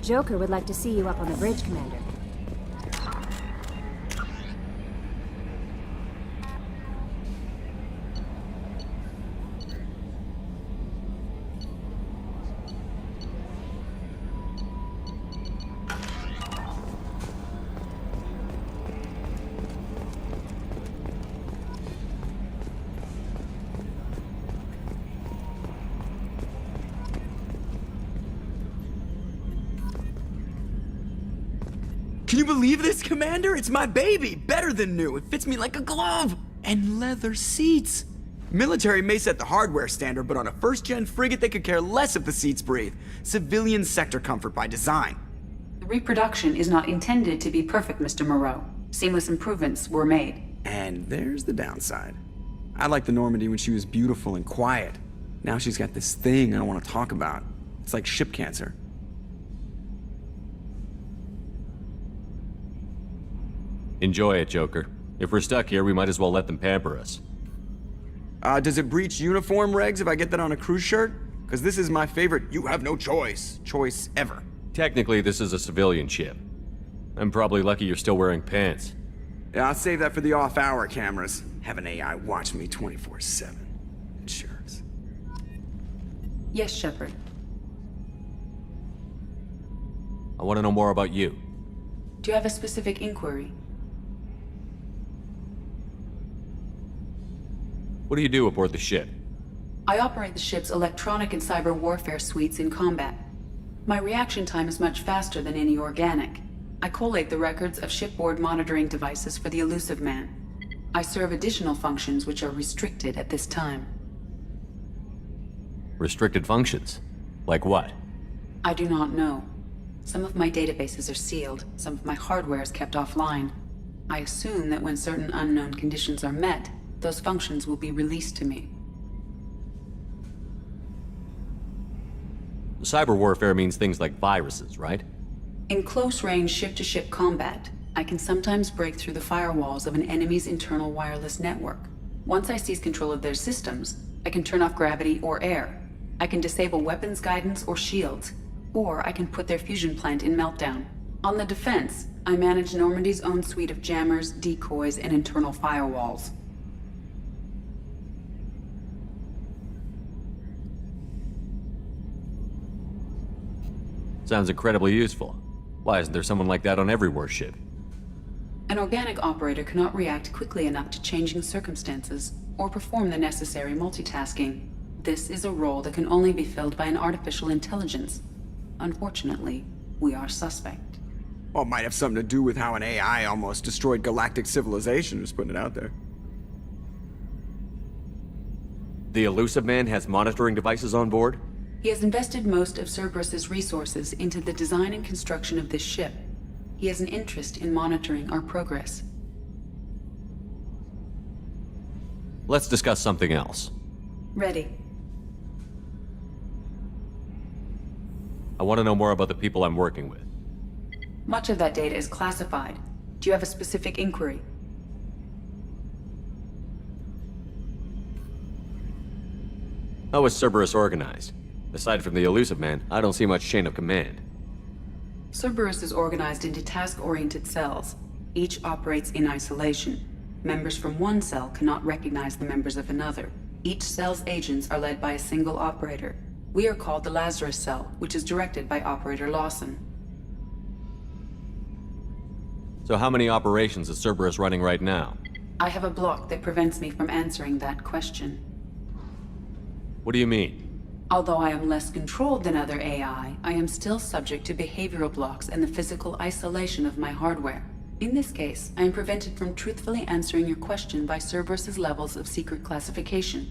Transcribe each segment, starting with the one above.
Joker would like to see you up on the bridge, Commander. Can you believe this, Commander? It's my baby! Better than new. It fits me like a glove! And leather seats! Military may set the hardware standard, but on a first-gen frigate they could care less if the seats breathe. Civilian sector comfort by design. The reproduction is not intended to be perfect, Mr. Moreau. Seamless improvements were made. And there's the downside. I liked the Normandy when she was beautiful and quiet. Now she's got this thing I don't want to talk about. It's like ship cancer. Enjoy it, Joker. If we're stuck here, we might as well let them pamper us. Does it breach uniform regs if I get that on a cruise shirt? Because this is my favorite you have no choice ever. Technically, this is a civilian ship. I'm probably lucky you're still wearing pants. Yeah, I'll save that for the off-hour cameras. Have an AI watch me 24/7. Insurance. Yes, Shepard. I want to know more about you. Do you have a specific inquiry? What do you do aboard the ship? I operate the ship's electronic and cyber warfare suites in combat. My reaction time is much faster than any organic. I collate the records of shipboard monitoring devices for the Elusive Man. I serve additional functions which are restricted at this time. Restricted functions? Like what? I do not know. Some of my databases are sealed, some of my hardware is kept offline. I assume that when certain unknown conditions are met, those functions will be released to me. Cyber warfare means things like viruses, right? In close-range ship-to-ship combat, I can sometimes break through the firewalls of an enemy's internal wireless network. Once I seize control of their systems, I can turn off gravity or air. I can disable weapons guidance or shields, or I can put their fusion plant in meltdown. On the defense, I manage Normandy's own suite of jammers, decoys, and internal firewalls. Sounds incredibly useful. Why isn't there someone like that on every warship? An organic operator cannot react quickly enough to changing circumstances or perform the necessary multitasking. This is a role that can only be filled by an artificial intelligence. Unfortunately, we are suspect. Well, it might have something to do with how an AI almost destroyed galactic civilization, just putting it out there. The Elusive Man has monitoring devices on board? He has invested most of Cerberus's resources into the design and construction of this ship. He has an interest in monitoring our progress. Let's discuss something else. Ready. I want to know more about the people I'm working with. Much of that data is classified. Do you have a specific inquiry? How is Cerberus organized? Aside from the Elusive Man, I don't see much chain of command. Cerberus is organized into task-oriented cells. Each operates in isolation. Members from one cell cannot recognize the members of another. Each cell's agents are led by a single operator. We are called the Lazarus Cell, which is directed by Operator Lawson. So how many operations is Cerberus running right now? I have a block that prevents me from answering that question. What do you mean? Although I am less controlled than other AI, I am still subject to behavioral blocks and the physical isolation of my hardware. In this case, I am prevented from truthfully answering your question by Cerberus's levels of secret classification.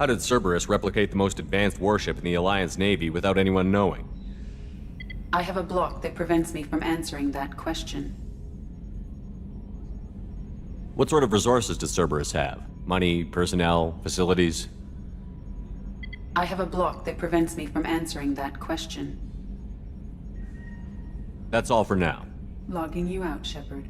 How did Cerberus replicate the most advanced warship in the Alliance Navy without anyone knowing? I have a block that prevents me from answering that question. What sort of resources does Cerberus have? Money, personnel, facilities? I have a block that prevents me from answering that question. That's all for now. Logging you out, Shepard.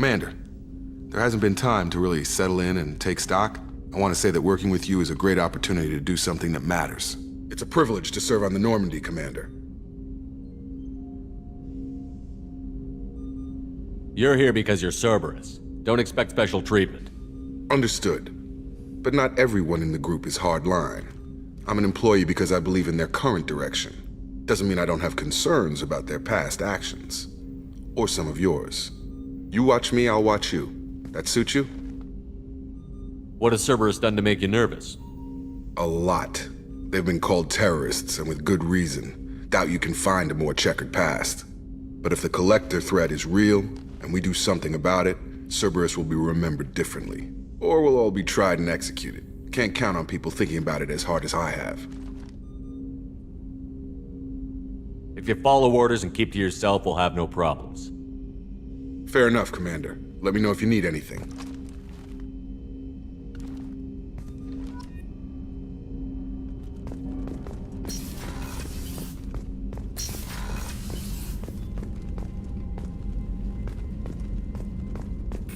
Commander, there hasn't been time to really settle in and take stock. I want to say that working with you is a great opportunity to do something that matters. It's a privilege to serve on the Normandy, Commander. You're here because you're Cerberus. Don't expect special treatment. Understood. But not everyone in the group is hardline. I'm an employee because I believe in their current direction. Doesn't mean I don't have concerns about their past actions. Or some of yours. You watch me, I'll watch you. That suit you? What has Cerberus done to make you nervous? A lot. They've been called terrorists, and with good reason. Doubt you can find a more checkered past. But if the Collector threat is real, and we do something about it, Cerberus will be remembered differently. Or we'll all be tried and executed. Can't count on people thinking about it as hard as I have. If you follow orders and keep to yourself, we'll have no problems. Fair enough, Commander. Let me know if you need anything.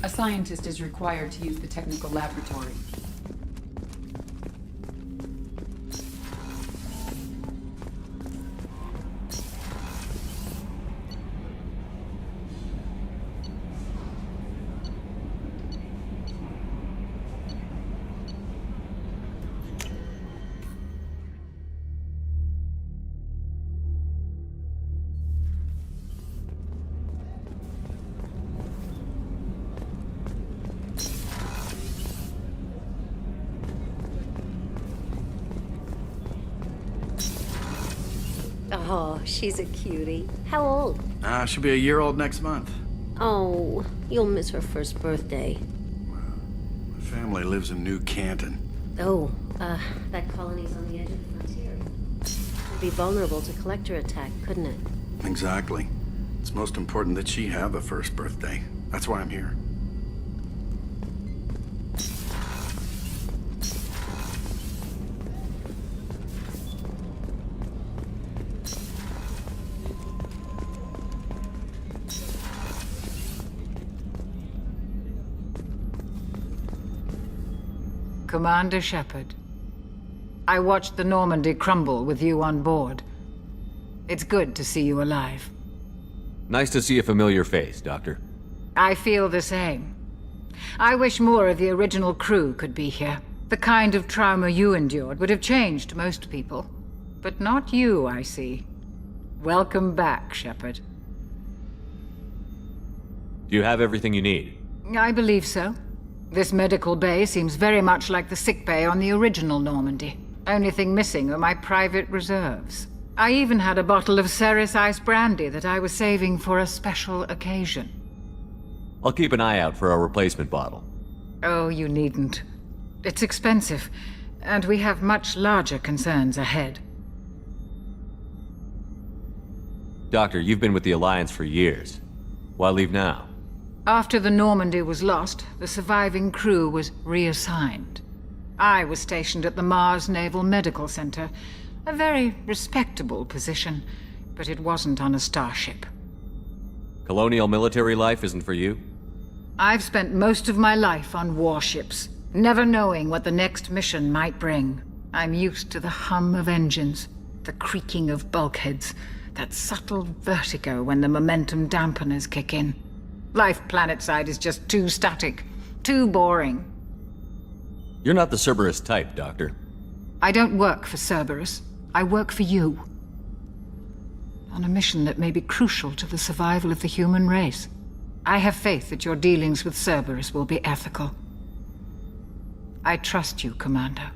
A scientist is required to use the technical laboratory. Oh, she's a cutie. How old? She'll be a year old next month. Oh, you'll miss her first birthday. My family lives in New Canton. Oh, that colony's on the edge of the frontier. It'd be vulnerable to collector attack, couldn't it? Exactly. It's most important that she have a first birthday. That's why I'm here. Commander Shepard, I watched the Normandy crumble with you on board. It's good to see you alive. Nice to see a familiar face, Doctor. I feel the same. I wish more of the original crew could be here. The kind of trauma you endured would have changed most people. But not you, I see. Welcome back, Shepard. Do you have everything you need? I believe so. This medical bay seems very much like the sick bay on the original Normandy. Only thing missing are my private reserves. I even had a bottle of Ceres Ice Brandy that I was saving for a special occasion. I'll keep an eye out for a replacement bottle. Oh, you needn't. It's expensive, and we have much larger concerns ahead. Doctor, you've been with the Alliance for years. Why leave now? After the Normandy was lost, the surviving crew was reassigned. I was stationed at the Mars Naval Medical Center, a very respectable position, but it wasn't on a starship. Colonial military life isn't for you? I've spent most of my life on warships, never knowing what the next mission might bring. I'm used to the hum of engines, the creaking of bulkheads, that subtle vertigo when the momentum dampeners kick in. Life planetside is just too static, too boring. You're not the Cerberus type, Doctor. I don't work for Cerberus. I work for you. On a mission that may be crucial to the survival of the human race. I have faith that your dealings with Cerberus will be ethical. I trust you, Commander.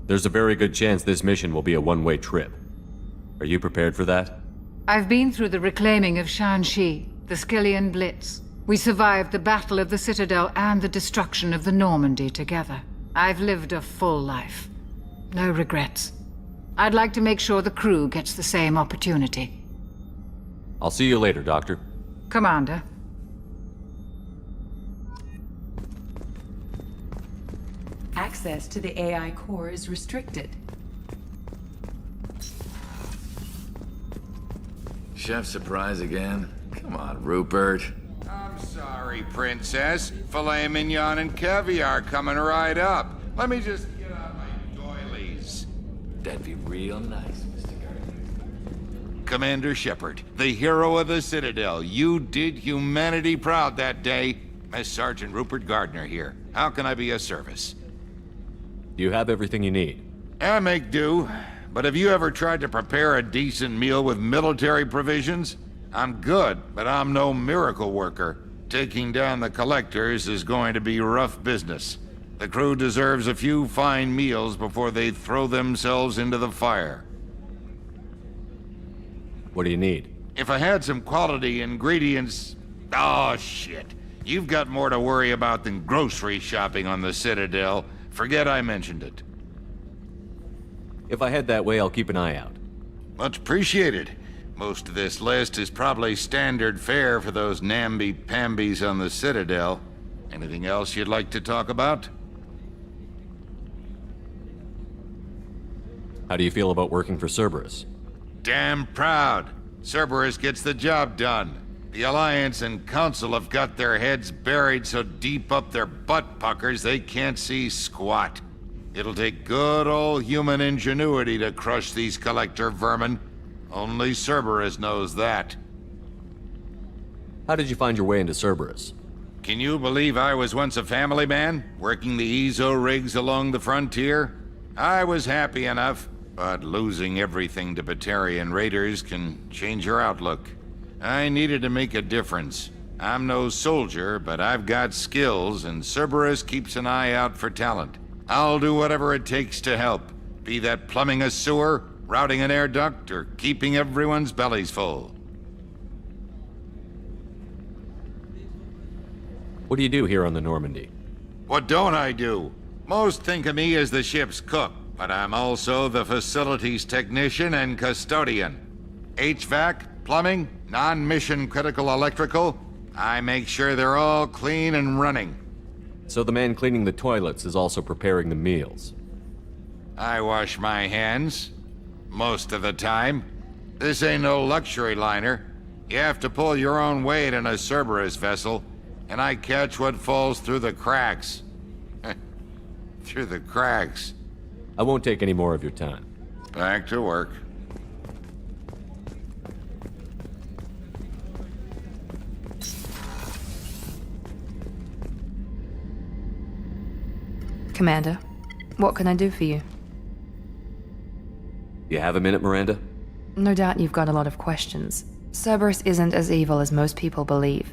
There's a very good chance this mission will be a one-way trip. Are you prepared for that? I've been through the reclaiming of Shanxi, the Skillian Blitz. We survived the Battle of the Citadel and the destruction of the Normandy together. I've lived a full life. No regrets. I'd like to make sure the crew gets the same opportunity. I'll see you later, Doctor. Commander. Access to the AI core is restricted. Chef surprise again? Come on, Rupert. I'm sorry, Princess. Filet mignon and caviar coming right up. Let me just get out my doilies. That'd be real nice, Mr. Gardner. Commander Shepard, the hero of the Citadel. You did humanity proud that day. As Sergeant Rupert Gardner here. How can I be of service? Do you have everything you need? I make do. But have you ever tried to prepare a decent meal with military provisions? I'm good, but I'm no miracle worker. Taking down the Collectors is going to be rough business. The crew deserves a few fine meals before they throw themselves into the fire. What do you need? If I had some quality ingredients... Oh, shit. You've got more to worry about than grocery shopping on the Citadel. Forget I mentioned it. If I head that way, I'll keep an eye out. Much appreciated. Most of this list is probably standard fare for those namby-pambies on the Citadel. Anything else you'd like to talk about? How do you feel about working for Cerberus? Damn proud. Cerberus gets the job done. The Alliance and Council have got their heads buried so deep up their butt puckers they can't see squat. It'll take good old human ingenuity to crush these Collector vermin. Only Cerberus knows that. How did you find your way into Cerberus? Can you believe I was once a family man, working the Ezo rigs along the frontier? I was happy enough, but losing everything to Batarian raiders can change your outlook. I needed to make a difference. I'm no soldier, but I've got skills, and Cerberus keeps an eye out for talent. I'll do whatever it takes to help, be that plumbing a sewer, routing an air duct, or keeping everyone's bellies full. What do you do here on the Normandy? What don't I do? Most think of me as the ship's cook, but I'm also the facilities technician and custodian. HVAC, plumbing, non-mission critical electrical, I make sure they're all clean and running. So the man cleaning the toilets is also preparing the meals. I wash my hands. Most of the time. This ain't no luxury liner. You have to pull your own weight in a Cerberus vessel, and I catch what falls through the cracks. Through the cracks. I won't take any more of your time. Back to work. Commander, what can I do for you? You have a minute, Miranda? No doubt you've got a lot of questions. Cerberus isn't as evil as most people believe.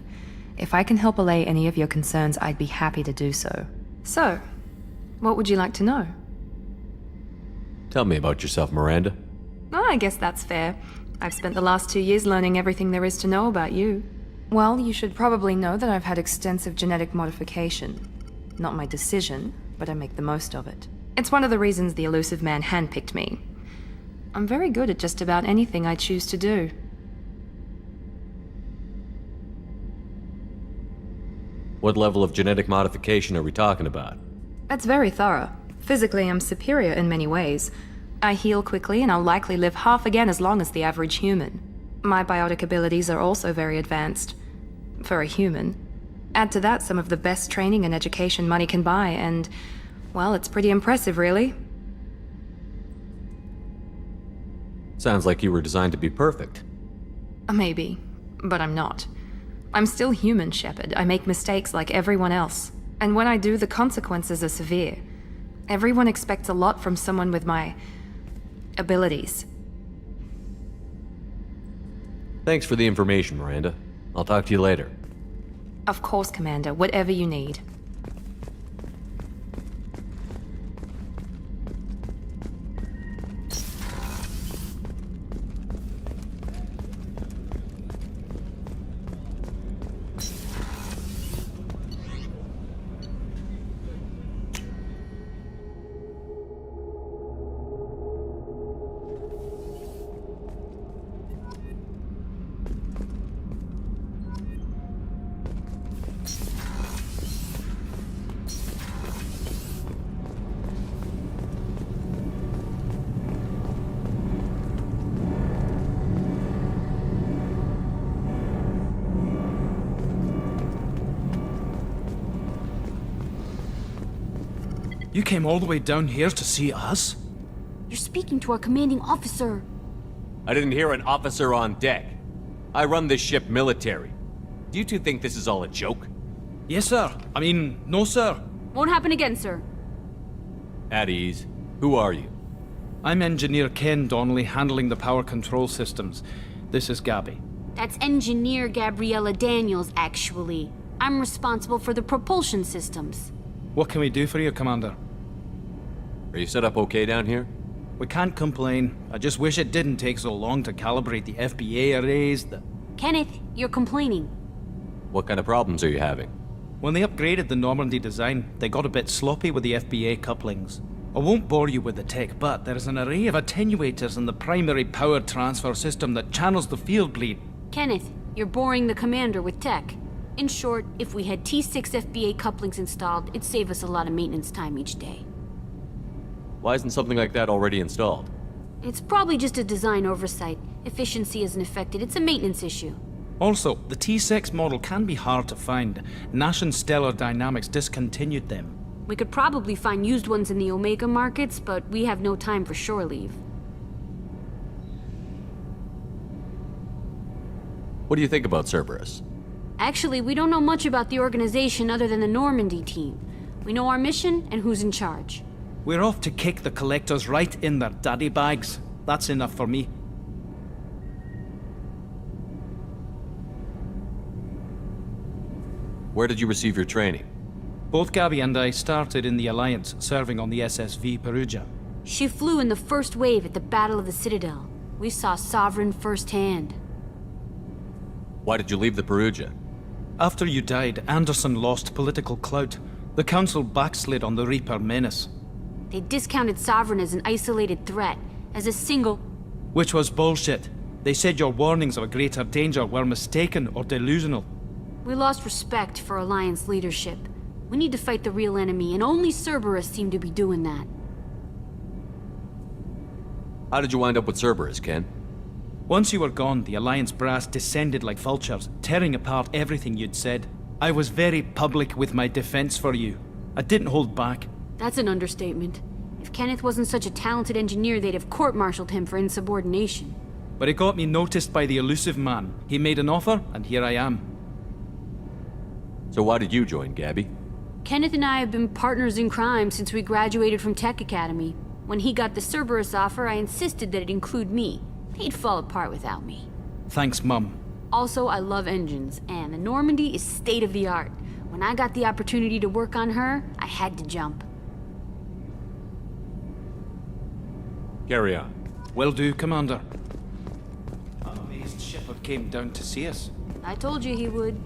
If I can help allay any of your concerns, I'd be happy to do so. So, what would you like to know? Tell me about yourself, Miranda. Oh, I guess that's fair. I've spent the last 2 years learning everything there is to know about you. Well, you should probably know that I've had extensive genetic modification. Not my decision, but I make the most of it. It's one of the reasons the Elusive Man handpicked me. I'm very good at just about anything I choose to do. What level of genetic modification are we talking about? That's very thorough. Physically, I'm superior in many ways. I heal quickly, and I'll likely live half again as long as the average human. My biotic abilities are also very advanced. For a human. Add to that some of the best training and education money can buy, and, well, it's pretty impressive, really. Sounds like you were designed to be perfect. Maybe, but I'm not. I'm still human, Shepard. I make mistakes like everyone else. And when I do, the consequences are severe. Everyone expects a lot from someone with my abilities. Thanks for the information, Miranda. I'll talk to you later. Of course, Commander. Whatever you need. You came all the way down here to see us? You're speaking to our commanding officer. I didn't hear an officer on deck. I run this ship military. Do you two think this is all a joke? Yes, sir. I mean, no, sir. Won't happen again, sir. At ease. Who are you? I'm Engineer Ken Donnelly, handling the power control systems. This is Gabby. That's Engineer Gabriella Daniels, actually. I'm responsible for the propulsion systems. What can we do for you, Commander? Are you set up okay down here? We can't complain. I just wish it didn't take so long to calibrate the FBA arrays. Kenneth, you're complaining. What kind of problems are you having? When they upgraded the Normandy design, they got a bit sloppy with the FBA couplings. I won't bore you with the tech, but there is an array of attenuators in the primary power transfer system that channels the field bleed. Kenneth, you're boring the commander with tech. In short, if we had T6 FBA couplings installed, it'd save us a lot of maintenance time each day. Why isn't something like that already installed? It's probably just a design oversight. Efficiency isn't affected, it's a maintenance issue. Also, the T6 model can be hard to find. Nash and Stellar Dynamics discontinued them. We could probably find used ones in the Omega markets, but we have no time for shore leave. What do you think about Cerberus? Actually, we don't know much about the organization other than the Normandy team. We know our mission and who's in charge. We're off to kick the Collectors right in their daddy bags. That's enough for me. Where did you receive your training? Both Gabby and I started in the Alliance, serving on the SSV Perugia. She flew in the first wave at the Battle of the Citadel. We saw Sovereign firsthand. Why did you leave the Perugia? After you died, Anderson lost political clout. The Council backslid on the Reaper menace. They discounted Sovereign as an isolated threat, as a single... Which was bullshit. They said your warnings of a greater danger were mistaken or delusional. We lost respect for Alliance leadership. We need to fight the real enemy, and only Cerberus seemed to be doing that. How did you wind up with Cerberus, Ken? Once you were gone, the Alliance brass descended like vultures, tearing apart everything you'd said. I was very public with my defense for you. I didn't hold back. That's an understatement. If Kenneth wasn't such a talented engineer, they'd have court-martialed him for insubordination. But it got me noticed by the elusive man. He made an offer, and here I am. So why did you join, Gabby? Kenneth and I have been partners in crime since we graduated from Tech Academy. When he got the Cerberus offer, I insisted that it include me. He'd fall apart without me. Thanks, Mum. Also, I love engines, and the Normandy is state-of-the-art. When I got the opportunity to work on her, I had to jump. Carry on. Will do, Commander. I'm amazed Shepard came down to see us. I told you he would.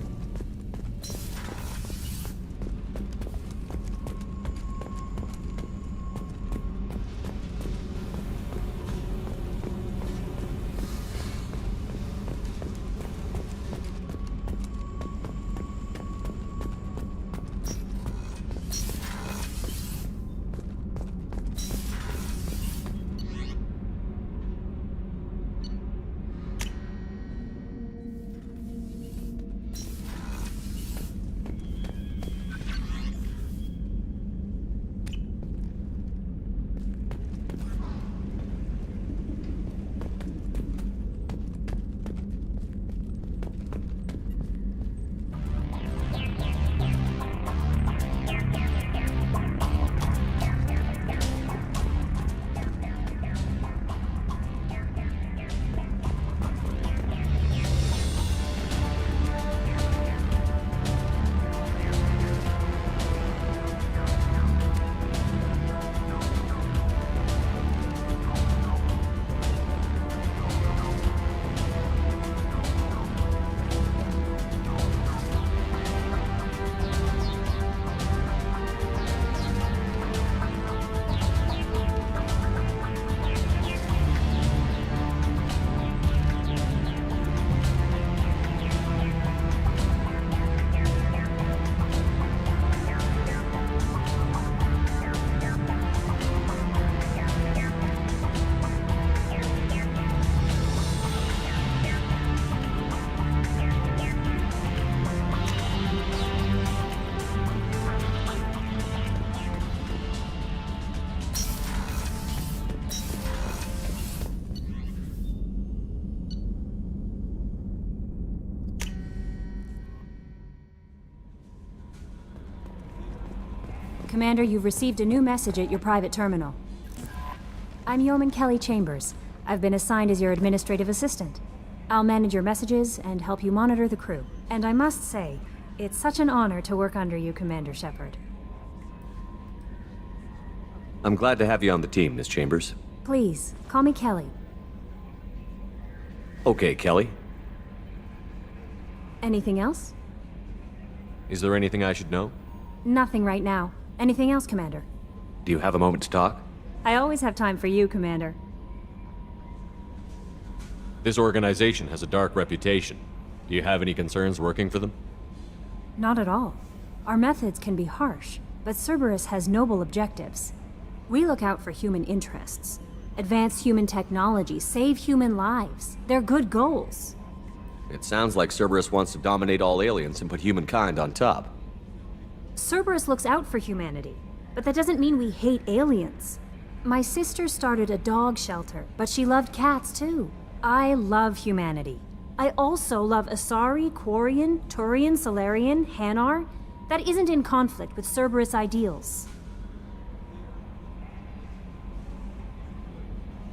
Commander, you've received a new message at your private terminal. I'm Yeoman Kelly Chambers. I've been assigned as your administrative assistant. I'll manage your messages and help you monitor the crew. And I must say, it's such an honor to work under you, Commander Shepard. I'm glad to have you on the team, Miss Chambers. Please, call me Kelly. Okay, Kelly. Anything else? Is there anything I should know? Nothing right now. Anything else, Commander? Do you have a moment to talk? I always have time for you, Commander. This organization has a dark reputation. Do you have any concerns working for them? Not at all. Our methods can be harsh, but Cerberus has noble objectives. We look out for human interests. Advance human technology, save human lives. They're good goals. It sounds like Cerberus wants to dominate all aliens and put humankind on top. Cerberus looks out for humanity, but that doesn't mean we hate aliens. My sister started a dog shelter, but she loved cats too. I love humanity. I also love Asari, Quarian, Turian, Solarian, Hanar. That isn't in conflict with Cerberus ideals.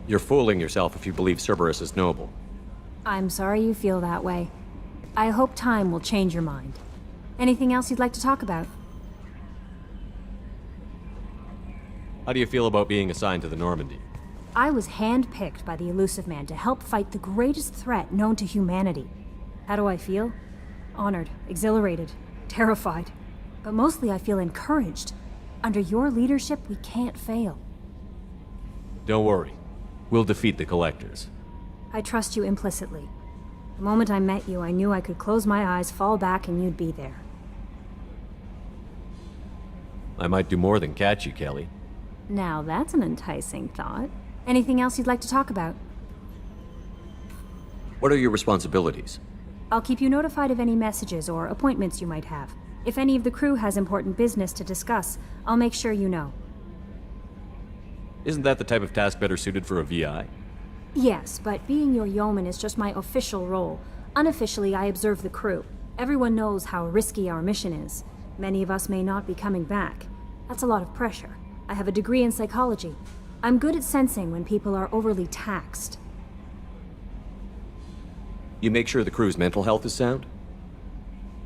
You're fooling yourself if you believe Cerberus is noble. I'm sorry you feel that way. I hope time will change your mind. Anything else you'd like to talk about? How do you feel about being assigned to the Normandy? I was handpicked by the Illusive Man to help fight the greatest threat known to humanity. How do I feel? Honored, exhilarated, terrified. But mostly I feel encouraged. Under your leadership, we can't fail. Don't worry. We'll defeat the Collectors. I trust you implicitly. The moment I met you, I knew I could close my eyes, fall back, and you'd be there. I might do more than catch you, Kelly. Now that's an enticing thought. Anything else you'd like to talk about? What are your responsibilities? I'll keep you notified of any messages or appointments you might have. If any of the crew has important business to discuss, I'll make sure you know. Isn't that the type of task better suited for a VI? Yes, but being your yeoman is just my official role. Unofficially, I observe the crew. Everyone knows how risky our mission is. Many of us may not be coming back. That's a lot of pressure. I have a degree in psychology. I'm good at sensing when people are overly taxed. You make sure the crew's mental health is sound?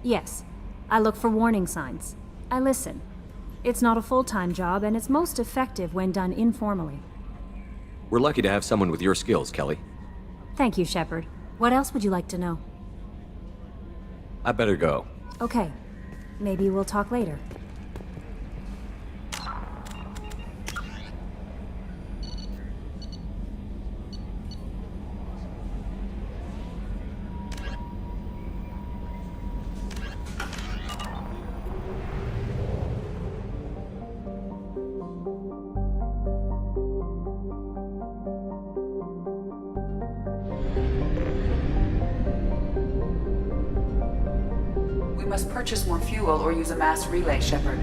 Yes. I look for warning signs. I listen. It's not a full-time job, and it's most effective when done informally. We're lucky to have someone with your skills, Kelly. Thank you, Shepard. What else would you like to know? I better go. Okay. Maybe we'll talk later. We must purchase more fuel or use a mass relay, Shepard.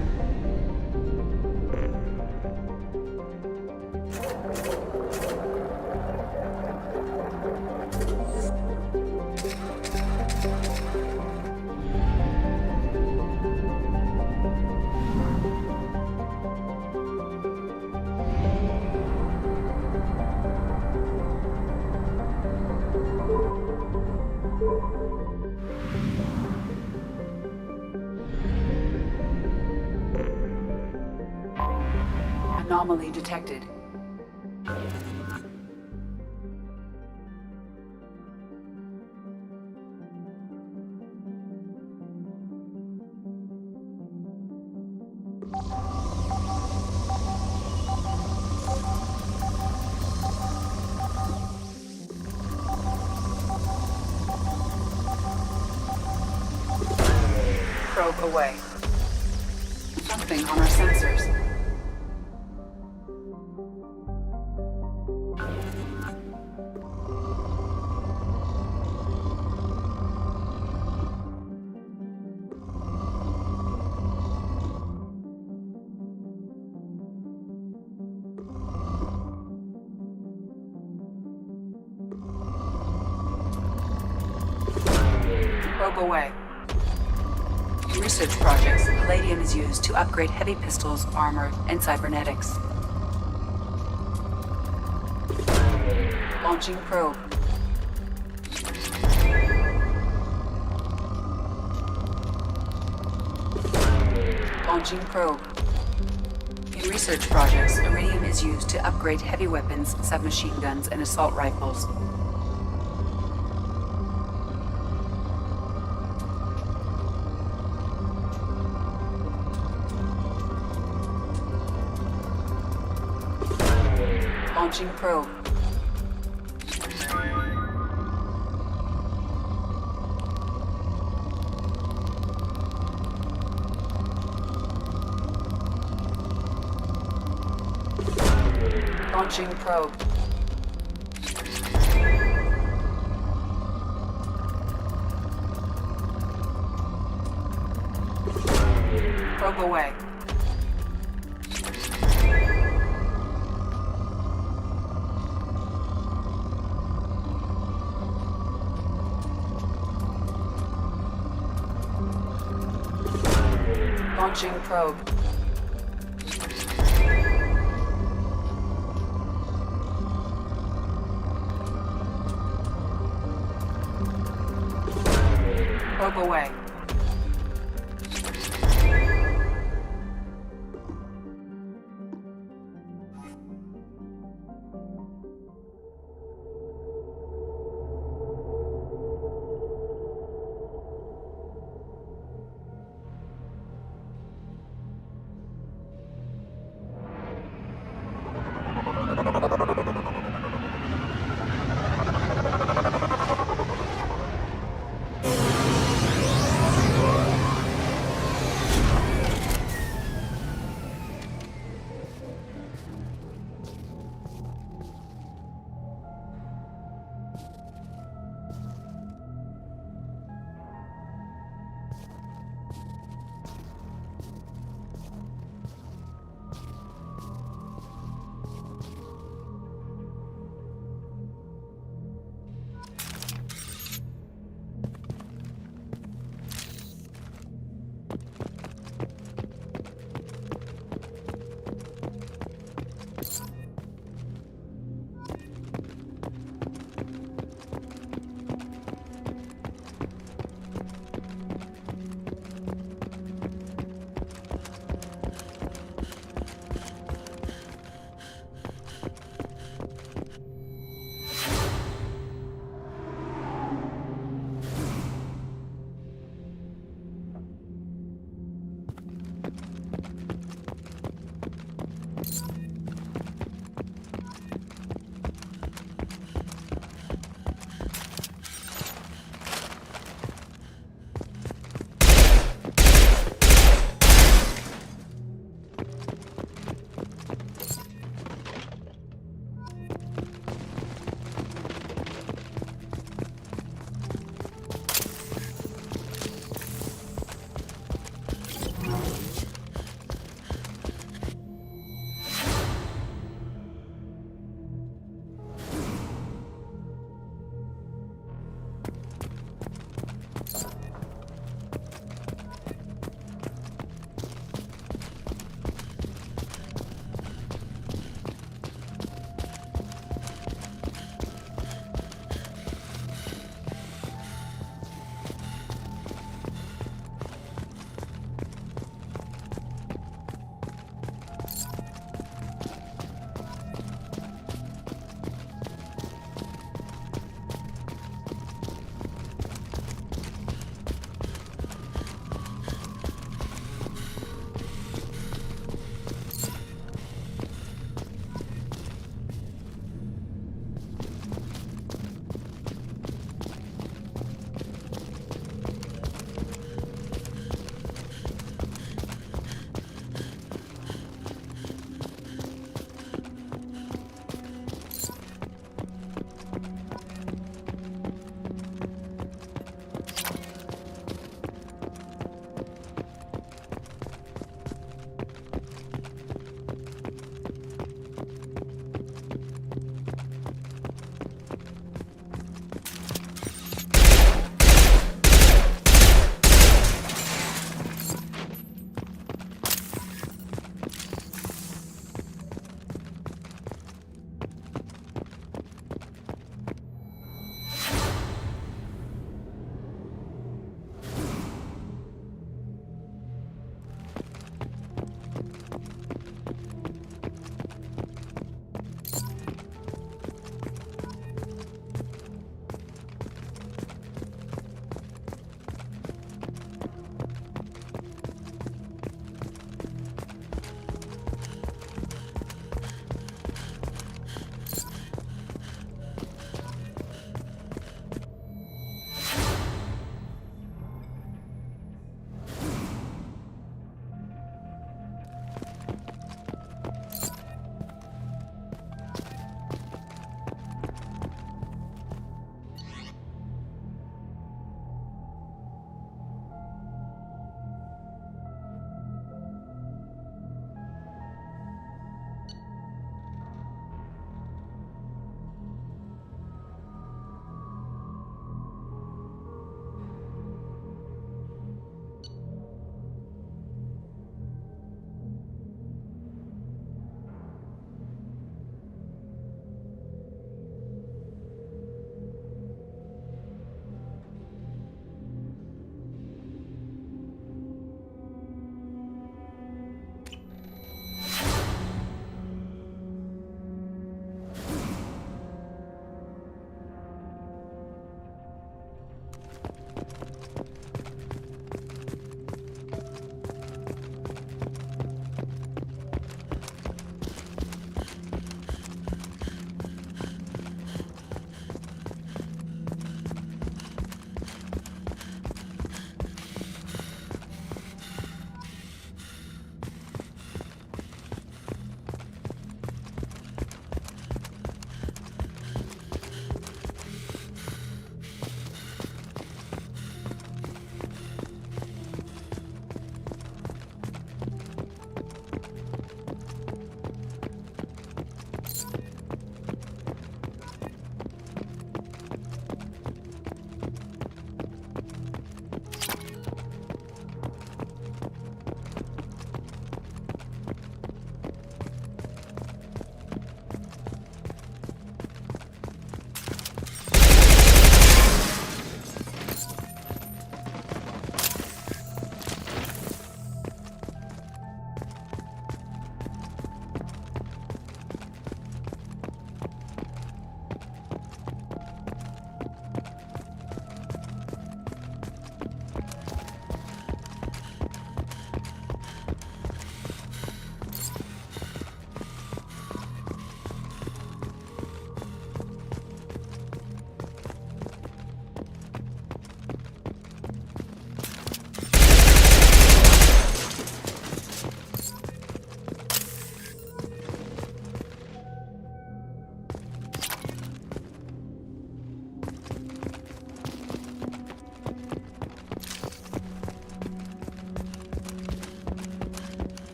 Anomaly detected. Probe away. Something on our sensors. Probe away. In research projects, palladium is used to upgrade heavy pistols, armor, and cybernetics. Launching probe. Launching probe. In research projects, iridium is used to upgrade heavy weapons, submachine guns, and assault rifles. Launching probe. Launching probe. Probe away. Launching probe. Probe away.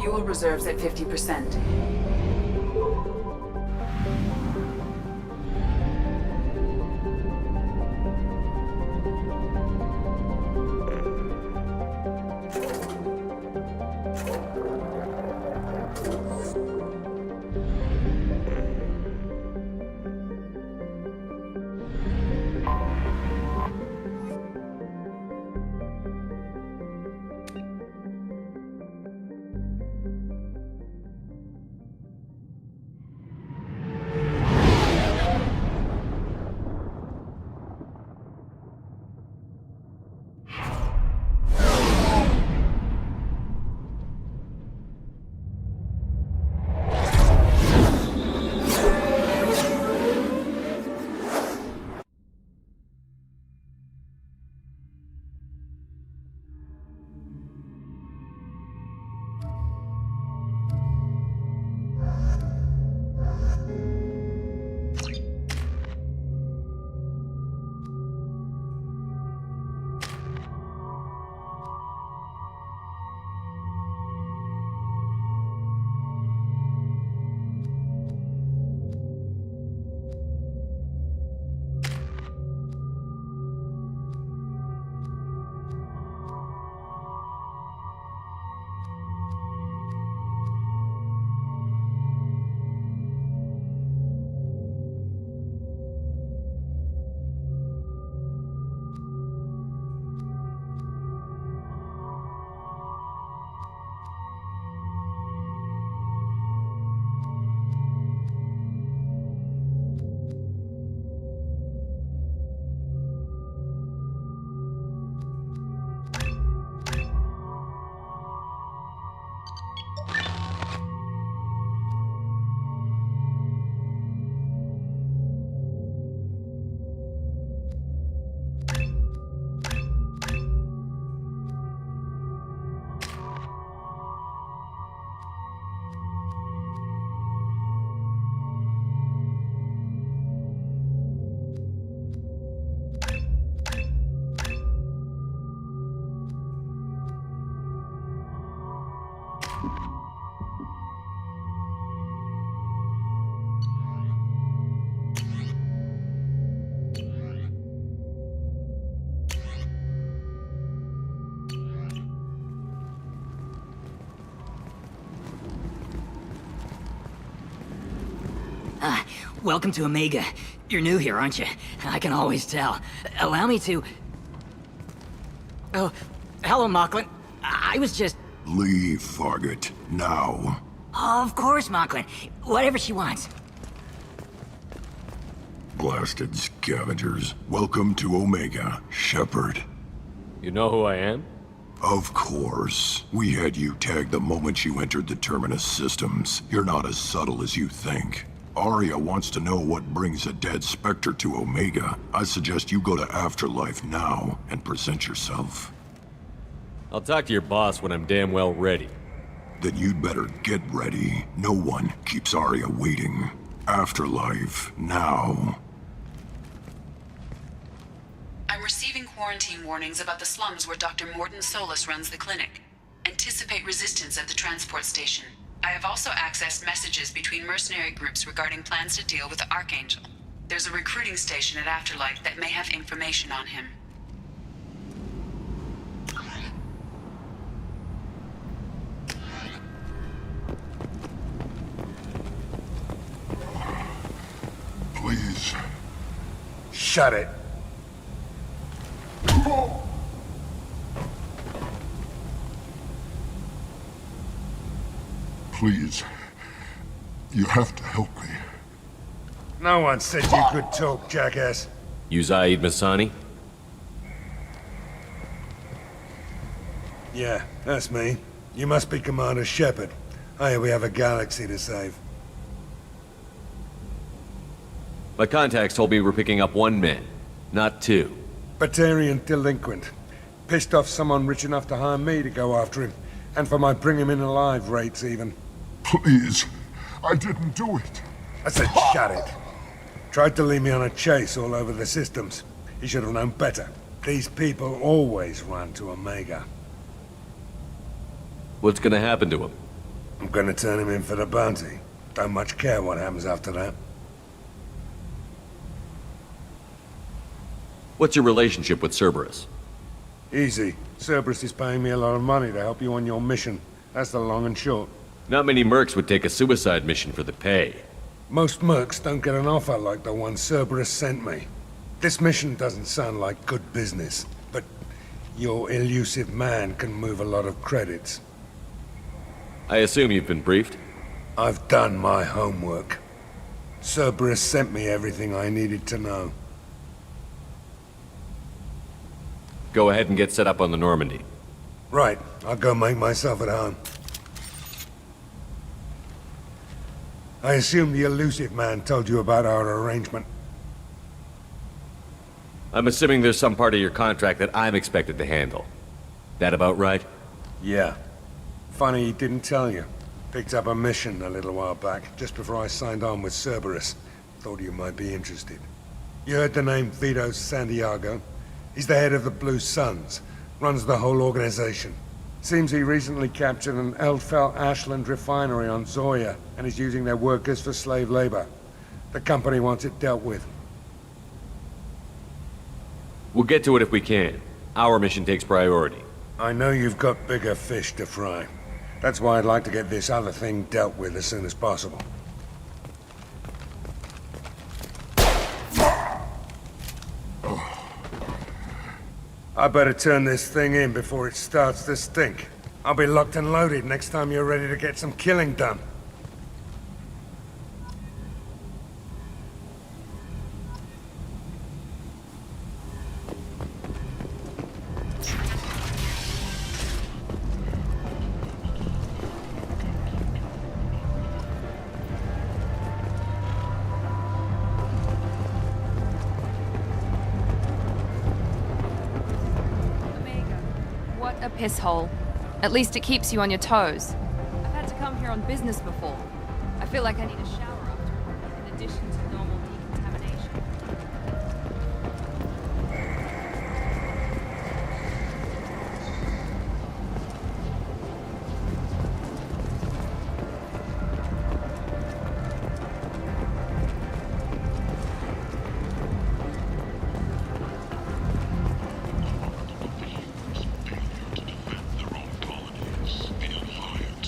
Fuel reserves at 50%. Welcome to Omega. You're new here, aren't you? I can always tell. Allow me to... Oh, hello, Mocklin. I was just... Leave, Fargate. Now. Of course, Mocklin. Whatever she wants. Blasted scavengers. Welcome to Omega, Shepard. You know who I am? Of course. We had you tagged the moment you entered the Terminus systems. You're not as subtle as you think. Arya wants to know what brings a dead Spectre to Omega. I suggest you go to Afterlife now and present yourself. I'll talk to your boss when I'm damn well ready. Then you'd better get ready. No one keeps Arya waiting. Afterlife now. I'm receiving quarantine warnings about the slums where Dr. Morton Solus runs the clinic. Anticipate resistance at the transport station. I have also accessed messages between mercenary groups regarding plans to deal with the Archangel. There's a recruiting station at Afterlife that may have information on him. Please. Shut it. Please. You have to help me. No one said you could talk, jackass. You Zaid Masani? Yeah, that's me. You must be Commander Shepard. Hey, we have a galaxy to save. My contacts told me we're picking up one man, not two. Batarian delinquent. Pissed off someone rich enough to hire me to go after him. And for my bring him in alive rates, even. Please. I didn't do it. I said shut it. Tried to lead me on a chase all over the systems. He should have known better. These people always run to Omega. What's gonna happen to him? I'm gonna turn him in for the bounty. Don't much care what happens after that. What's your relationship with Cerberus? Easy. Cerberus is paying me a lot of money to help you on your mission. That's the long and short. Not many mercs would take a suicide mission for the pay. Most mercs don't get an offer like the one Cerberus sent me. This mission doesn't sound like good business, but your elusive man can move a lot of credits. I assume you've been briefed? I've done my homework. Cerberus sent me everything I needed to know. Go ahead and get set up on the Normandy. Right, I'll go make myself at home. I assume the elusive man told you about our arrangement. I'm assuming there's some part of your contract that I'm expected to handle. That about right? Yeah. Funny he didn't tell you. Picked up a mission a little while back, just before I signed on with Cerberus. Thought you might be interested. You heard the name Vito Santiago? He's the head of the Blue Suns. Runs the whole organization. Seems he recently captured an Eldfell Ashland refinery on Zoya, and is using their workers for slave labor. The company wants it dealt with. We'll get to it if we can. Our mission takes priority. I know you've got bigger fish to fry. That's why I'd like to get this other thing dealt with as soon as possible. I better turn this thing in before it starts to stink. I'll be locked and loaded next time you're ready to get some killing done. What a piss hole. At least it keeps you on your toes. I've had to come here on business before. I feel like I need a shower after, in addition to normal decontamination.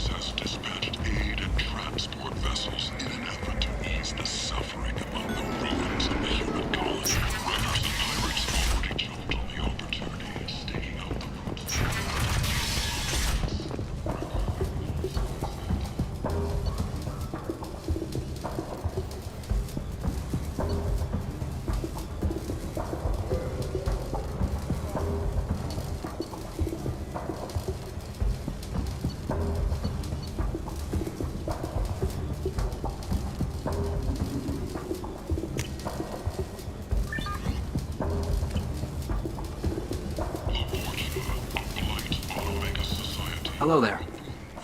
Has dispatched aid and transport vessels in an effort to ease the Hello there.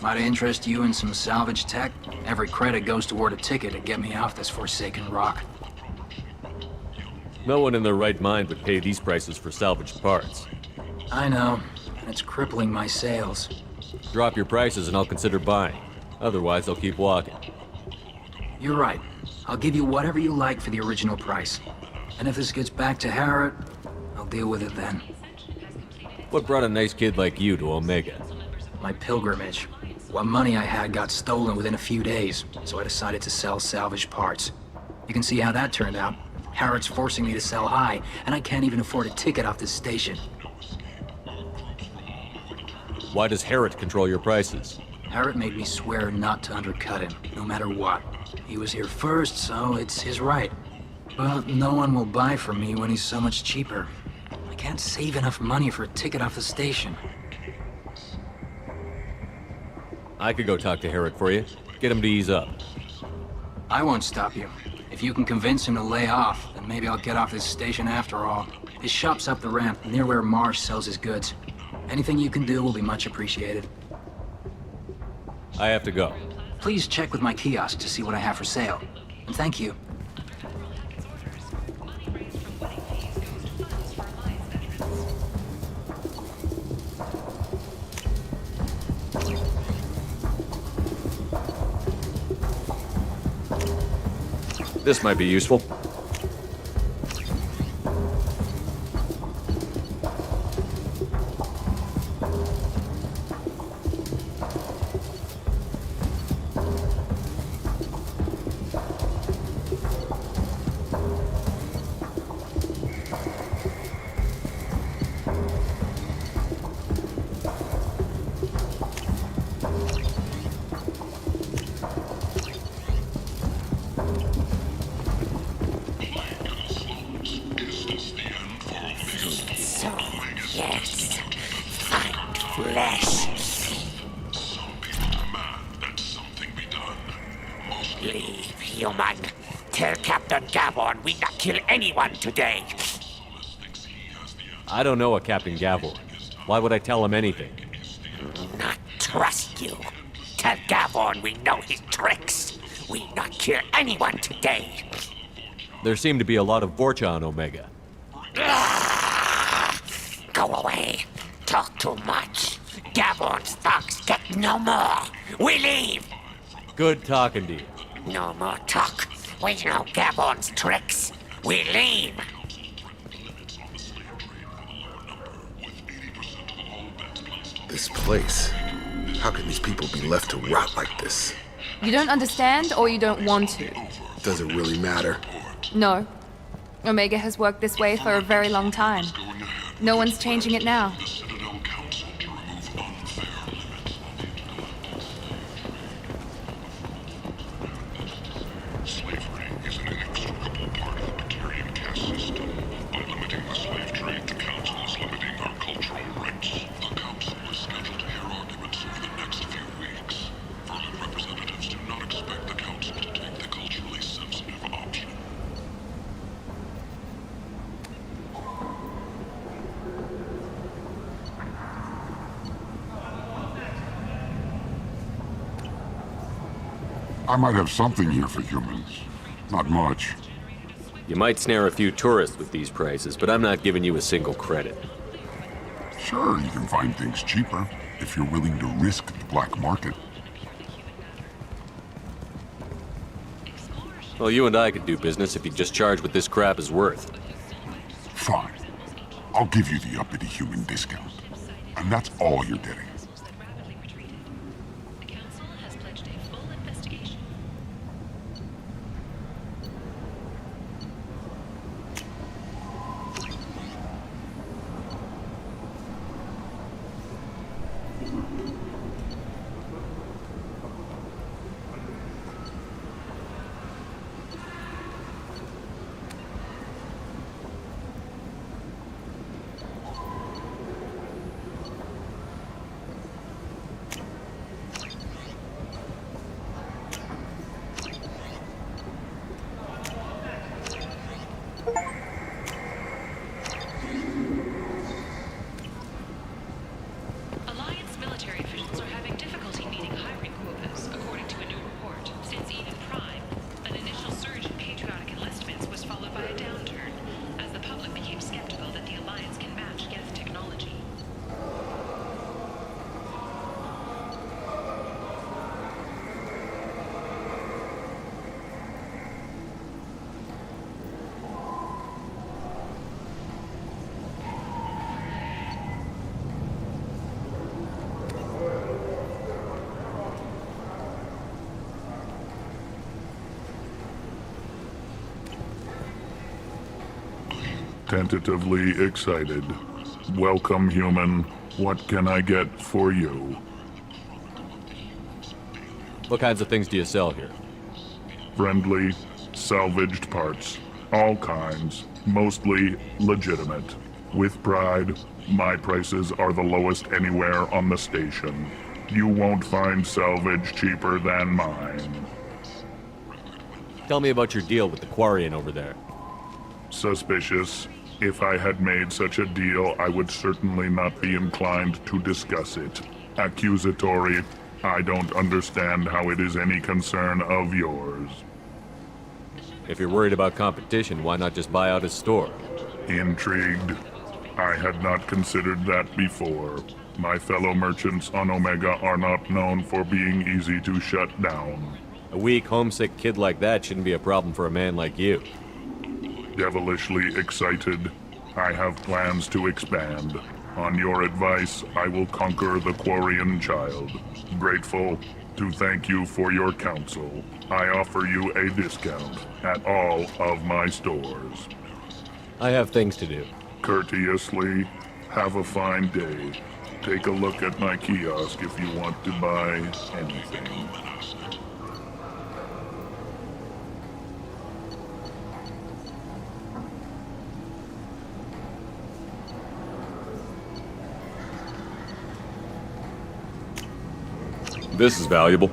Might I interest you in some salvage tech? Every credit goes toward a ticket to get me off this forsaken rock. No one in their right mind would pay these prices for salvaged parts. I know. It's crippling my sales. Drop your prices and I'll consider buying. Otherwise, I'll keep walking. You're right. I'll give you whatever you like for the original price. And if this gets back to Harrod, I'll deal with it then. What brought a nice kid like you to Omega? My pilgrimage. What money I had got stolen within a few days, so I decided to sell salvaged parts. You can see how that turned out. Harrod's forcing me to sell high, and I can't even afford a ticket off this station. Why does Harrod control your prices? Harrod made me swear not to undercut him, no matter what. He was here first, so it's his right. But no one will buy from me when he's so much cheaper. I can't save enough money for a ticket off the station. I could go talk to Harrod for you. Get him to ease up. I won't stop you. If you can convince him to lay off, then maybe I'll get off this station after all. His shop's up the ramp, near where Marsh sells his goods. Anything you can do will be much appreciated. I have to go. Please check with my kiosk to see what I have for sale. And thank you. This might be useful. Yes, find flesh. Leave, human. Tell Captain Gavon we not kill anyone today. I don't know a Captain Gavor. Why would I tell him anything? Not trust you. Tell Gavon we know his tricks. We not kill anyone today. There seem to be a lot of Vorcha on Omega. Go away. Talk too much. Gavon's thugs get no more. We leave. Good talking to you. No more talk. We know Gavon's tricks. We leave. This place. How can these people be left to rot like this? You don't understand, or you don't want to? Does it really matter? No. Omega has worked this way for a very long time. No one's changing it now. Slavery is an inextricable part of the Batarian caste system. By limiting the slave trade, the Council is limiting our cultural rights. The Council is scheduled to hear arguments over the next few weeks. Vermin representatives do not expect the Council to take the culturally sensitive option. I might have something here for humans. Not much. You might snare a few tourists with these prices, but I'm not giving you a single credit. Sure, you can find things cheaper, if you're willing to risk the black market. Well, you and I could do business if you just charge what this crap is worth. Fine. I'll give you the uppity human discount. And that's all you're getting. Alliance military officials Tentatively excited. Welcome, human. What can I get for you? What kinds of things do you sell here? Friendly, salvaged parts. All kinds. Mostly legitimate. With pride, my prices are the lowest anywhere on the station. You won't find salvage cheaper than mine. Tell me about your deal with the Quarian over there. Suspicious. If I had made such a deal, I would certainly not be inclined to discuss it. Accusatory. I don't understand how it is any concern of yours. If you're worried about competition, why not just buy out his store? Intrigued. I had not considered that before. My fellow merchants on Omega are not known for being easy to shut down. A weak, homesick kid like that shouldn't be a problem for a man like you. Devilishly excited. I have plans to expand. On your advice, I will conquer the Quarian child. Grateful to thank you for your counsel. I offer you a discount at all of my stores. I have things to do. Courteously, have a fine day. Take a look at my kiosk if you want to buy anything. This is valuable.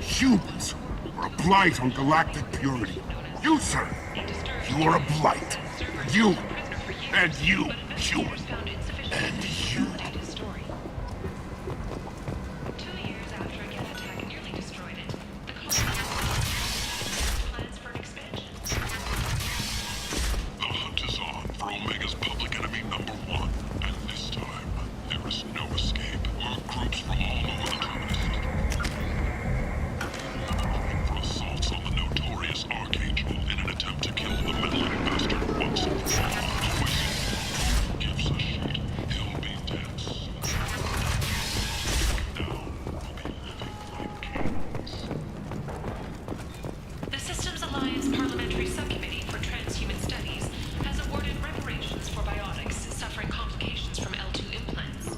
Humans are a blight on galactic purity. You, sir, you are a blight. And you, human, and you. The hunt is on for Omega's public enemy #1, and this time, there is no escape. Merc groups from all over the terminus for assaults on the notorious Archangel in an attempt to kill the meddling bastard once and for all. Poison gives a shit. He'll be dead soon. Now, we'll be living like kings. The Systems Alliance Parliamentary Subcommittee for Transhuman Studies has awarded reparations for biotics suffering complications from L2 implants.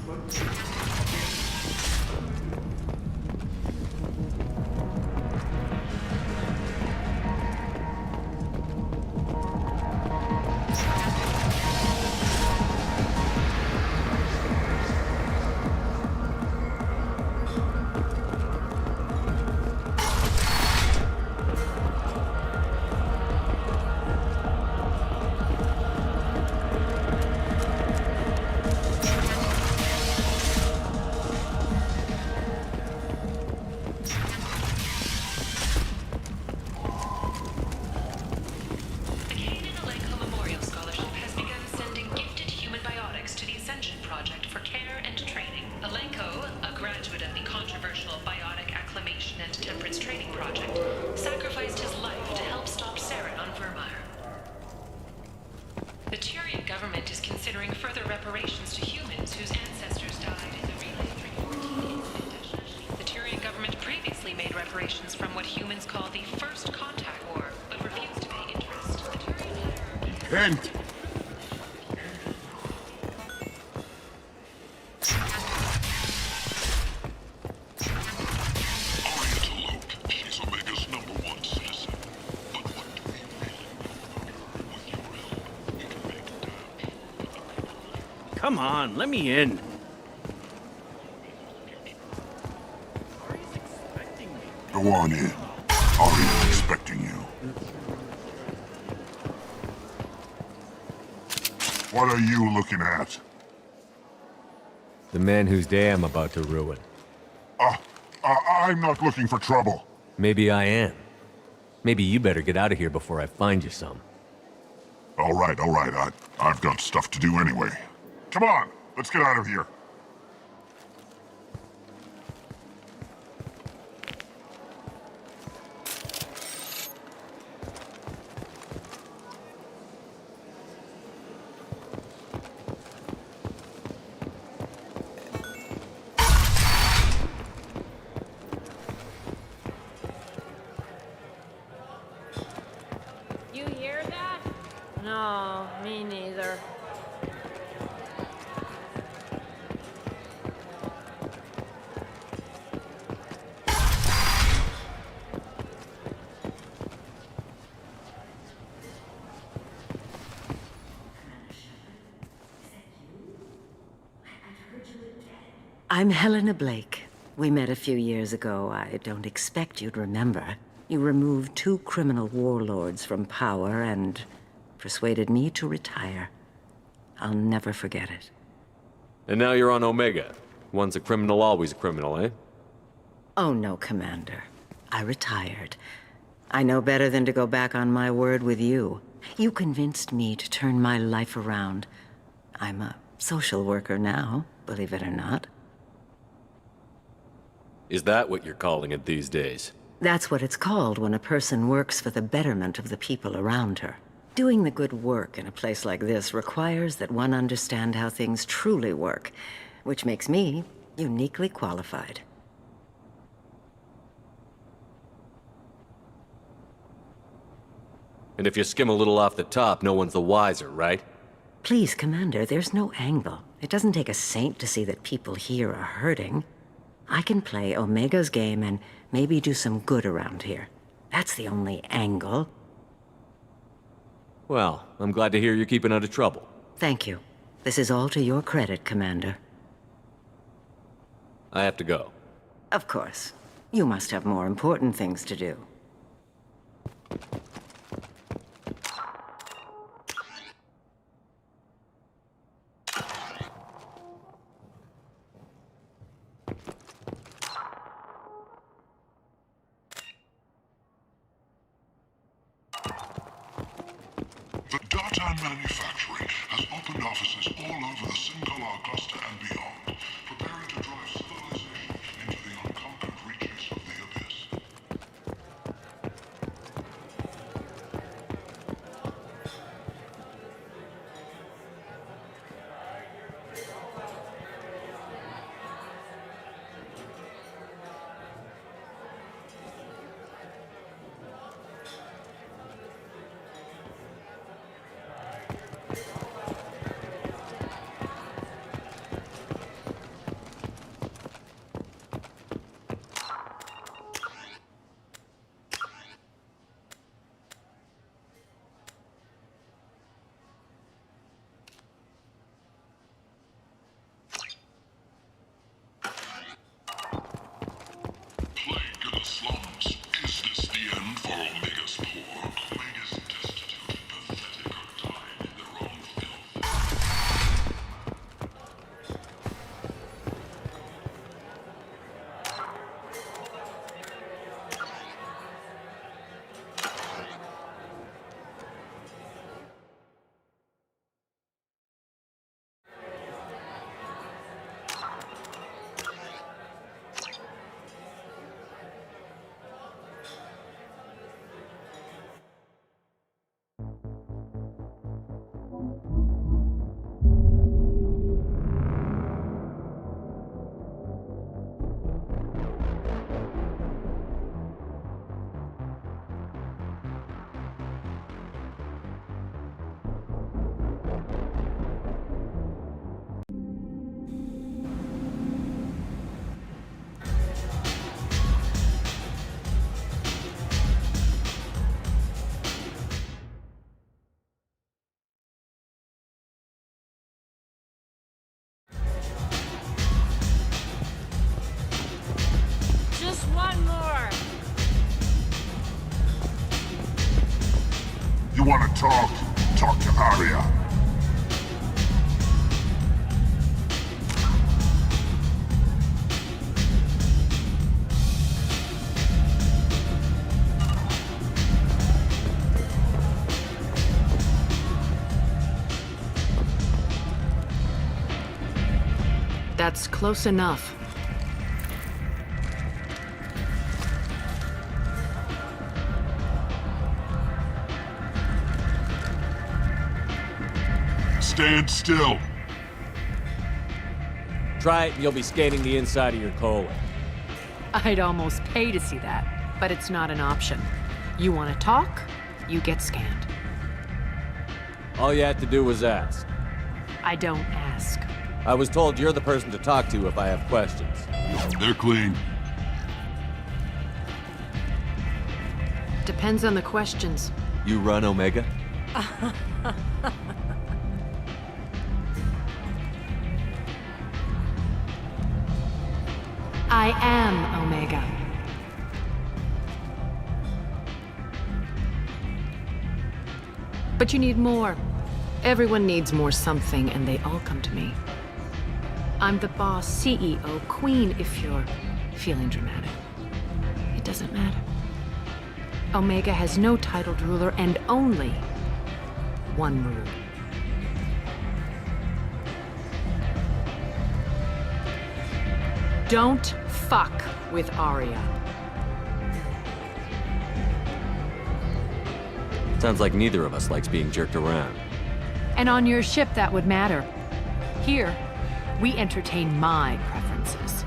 The Turian government is considering further reparations to humans whose ancestors died in the Relay 314 incident. The Turian government previously made reparations from what humans call the First Contact War, but refused to pay interest. The Turian hierarchy... Kent! She's Omega's #1 citizen. But what do we really know? With your help, we can make it. Come on, let me in. Go on in. Ari's expecting you. What are you looking at? The man whose day I'm about to ruin. I'm not looking for trouble. Maybe I am. Maybe you better get out of here before I find you some. All right. I've got stuff to do anyway. Come on, let's get out of here. You hear that? No, me neither. I'm Helena Blake. We met a few years ago. I don't expect you'd remember. You removed 2 criminal warlords from power and persuaded me to retire. I'll never forget it. And now you're on Omega. Once a criminal, always a criminal, eh? Oh, no, Commander. I retired. I know better than to go back on my word with you. You convinced me to turn my life around. I'm a social worker now, believe it or not. Is that what you're calling it these days? That's what it's called when a person works for the betterment of the people around her. Doing the good work in a place like this requires that one understand how things truly work, which makes me uniquely qualified. And if you skim a little off the top, no one's the wiser, right? Please, Commander, there's no angle. It doesn't take a saint to see that people here are hurting. I can play Omega's game and maybe do some good around here. That's the only angle. Well, I'm glad to hear you're keeping out of trouble. Thank you. This is all to your credit, Commander. I have to go. Of course. You must have more important things to do. The Dartan Manufactory has opened offices all over the Singalar cluster and beyond, preparing to drive civilization into the unconquered reaches of the Abyss. You want to talk? Talk to Arya. That's close enough. Stand still. Try it and you'll be scanning the inside of your colon. I'd almost pay to see that, but it's not an option. You want to talk, you get scanned. All you had to do was ask. I don't ask. I was told you're the person to talk to if I have questions. They're clean. Depends on the questions. You run Omega? I am Omega. But you need more. Everyone needs more something, and they all come to me. I'm the boss, CEO, queen, if you're feeling dramatic. It doesn't matter. Omega has no titled ruler and only one rule. Don't fuck with Arya. Sounds like neither of us likes being jerked around. And on your ship, that would matter. Here, we entertain my preferences.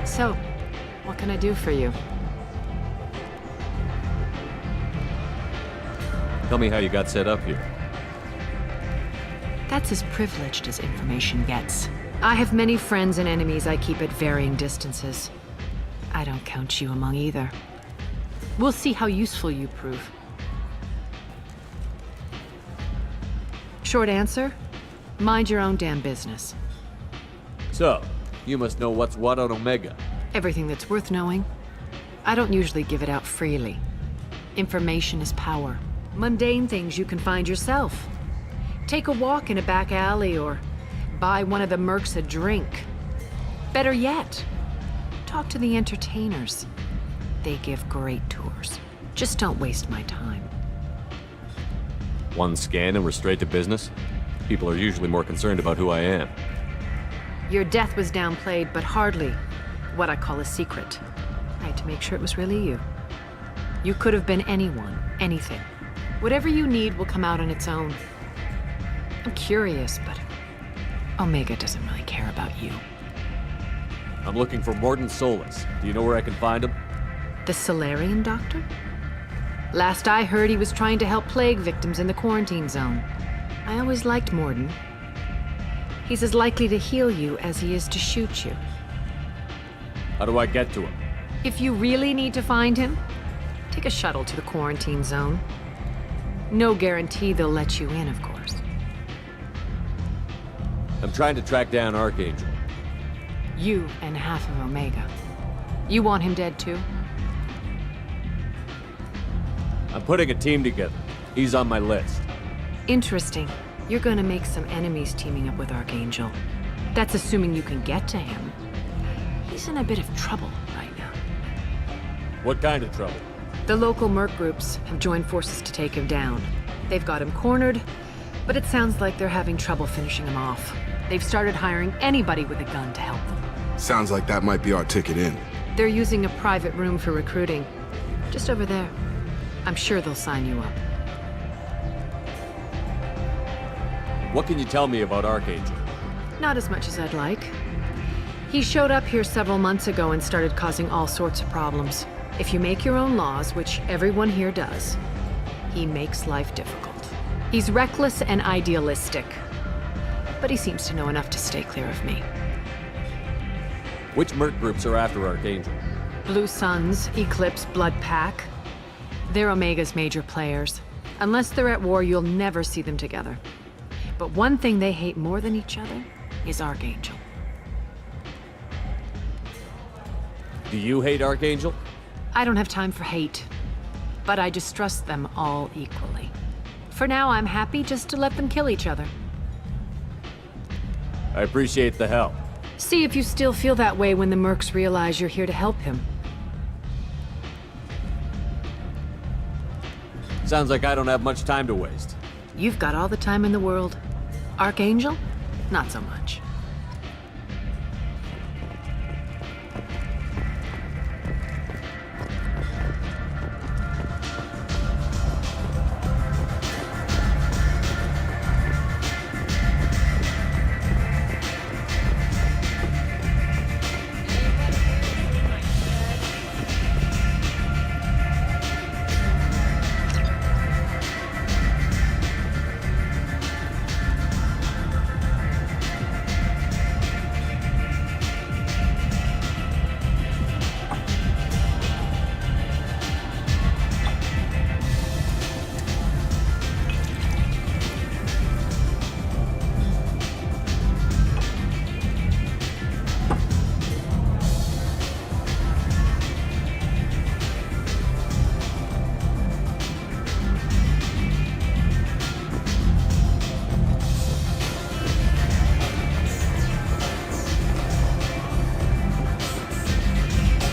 So, what can I do for you? Tell me how you got set up here. That's as privileged as information gets. I have many friends and enemies I keep at varying distances. I don't count you among either. We'll see how useful you prove. Short answer, mind your own damn business. So, you must know what's what on Omega. Everything that's worth knowing. I don't usually give it out freely. Information is power. Mundane things you can find yourself. Take a walk in a back alley or buy one of the mercs a drink. Better yet, talk to the entertainers. They give great tours. Just don't waste my time. One scan and we're straight to business? People are usually more concerned about who I am. Your death was downplayed, but hardly what I call a secret. I had to make sure it was really you. You could have been anyone, anything. Whatever you need will come out on its own. I'm curious, but Omega doesn't really care about you. I'm looking for Mordin Solus. Do you know where I can find him? The Solarian doctor? Last I heard, he was trying to help plague victims in the quarantine zone. I always liked Mordin. He's as likely to heal you as he is to shoot you. How do I get to him? If you really need to find him, take a shuttle to the quarantine zone. No guarantee they'll let you in, of course. I'm trying to track down Archangel. You and half of Omega. You want him dead too? I'm putting a team together. He's on my list. Interesting. You're gonna make some enemies teaming up with Archangel. That's assuming you can get to him. He's in a bit of trouble right now. What kind of trouble? The local merc groups have joined forces to take him down. They've got him cornered, but it sounds like they're having trouble finishing him off. They've started hiring anybody with a gun to help them. Sounds like that might be our ticket in. They're using a private room for recruiting. Just over there. I'm sure they'll sign you up. What can you tell me about Archangel? Not as much as I'd like. He showed up here several months ago and started causing all sorts of problems. If you make your own laws, which everyone here does, he makes life difficult. He's reckless and idealistic, but he seems to know enough to stay clear of me. Which merc groups are after Archangel? Blue Suns, Eclipse, Blood Pack. They're Omega's major players. Unless they're at war, you'll never see them together. But one thing they hate more than each other is Archangel. Do you hate Archangel? I don't have time for hate, but I distrust them all equally. For now, I'm happy just to let them kill each other. I appreciate the help. See if you still feel that way when the mercs realize you're here to help him. Sounds like I don't have much time to waste. You've got all the time in the world. Archangel? Not so much.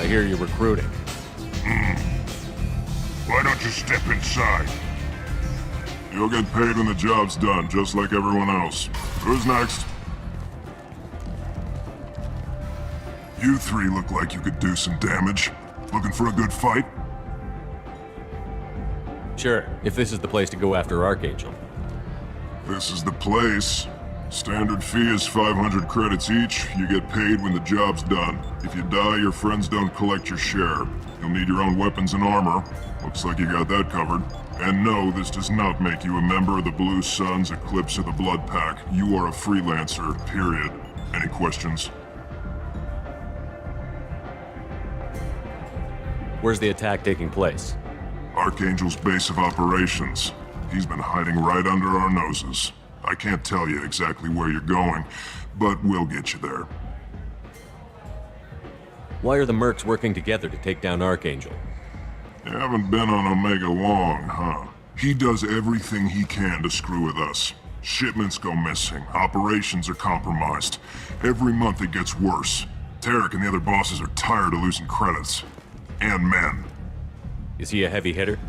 I hear you're recruiting. Why don't you step inside? You'll get paid when the job's done, just like everyone else. Who's next? You three look like you could do some damage. Looking for a good fight? Sure, if this is the place to go after Archangel. This is the place. Standard fee is 500 credits each. You get paid when the job's done. If you die, your friends don't collect your share. You'll need your own weapons and armor. Looks like you got that covered. And no, this does not make you a member of the Blue Suns, Eclipse, or the Blood Pack. You are a freelancer, period. Any questions? Where's the attack taking place? Archangel's base of operations. He's been hiding right under our noses. I can't tell you exactly where you're going, but we'll get you there. Why are the mercs working together to take down Archangel? You haven't been on Omega long, huh? He does everything he can to screw with us. Shipments go missing, operations are compromised. Every month it gets worse. Tarek and the other bosses are tired of losing credits. And men. Is he a heavy hitter?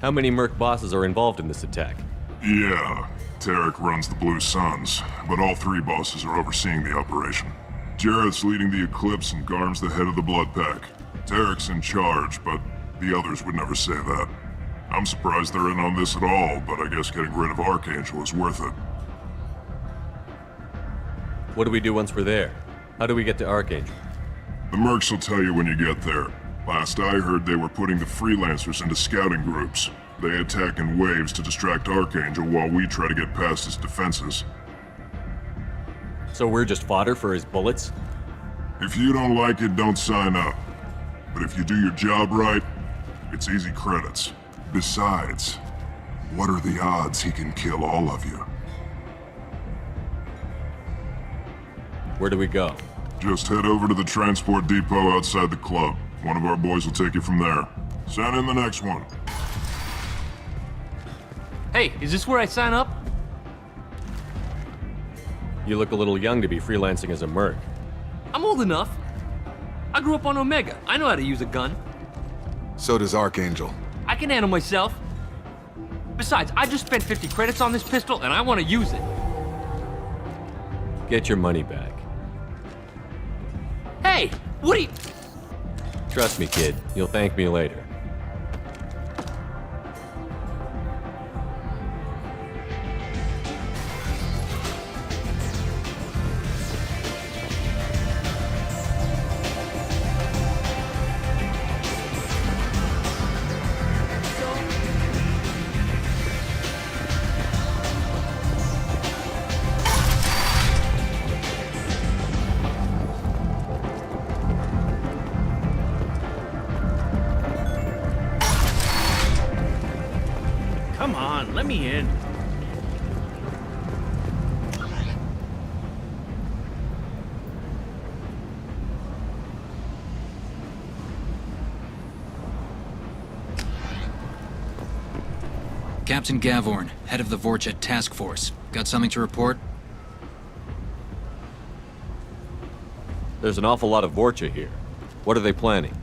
How many merc bosses are involved in this attack? Yeah, Tarek runs the Blue Suns, but all three bosses are overseeing the operation. Jareth's leading the Eclipse and Garm's the head of the Blood Pack. Tarek's in charge, but the others would never say that. I'm surprised they're in on this at all, but I guess getting rid of Archangel is worth it. What do we do once we're there? How do we get to Archangel? The mercs will tell you when you get there. Last I heard, they were putting the freelancers into scouting groups. They attack in waves to distract Archangel while we try to get past his defenses. So we're just fodder for his bullets? If you don't like it, don't sign up. But if you do your job right, it's easy credits. Besides, what are the odds he can kill all of you? Where do we go? Just head over to the transport depot outside the club. One of our boys will take you from there. Send in the next one. Hey, is this where I sign up? You look a little young to be freelancing as a merc. I'm old enough. I grew up on Omega. I know how to use a gun. So does Archangel. I can handle myself. Besides, I just spent 50 credits on this pistol and I want to use it. Get your money back. Hey, what are you... Trust me, kid. You'll thank me later. Come on, let me in. Captain Gavorn, head of the Vorcha Task Force. Got something to report? There's an awful lot of Vorcha here. What are they planning?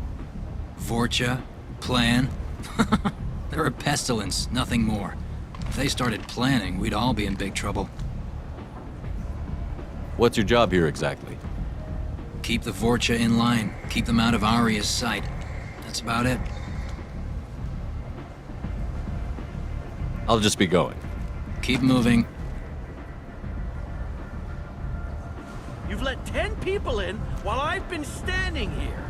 Vorcha? Plan? They're a pestilence, nothing more. If they started planning, we'd all be in big trouble. What's your job here exactly? Keep the Vorcha in line. Keep them out of Aria's sight. That's about it. I'll just be going. Keep moving. You've let 10 people in while I've been standing here.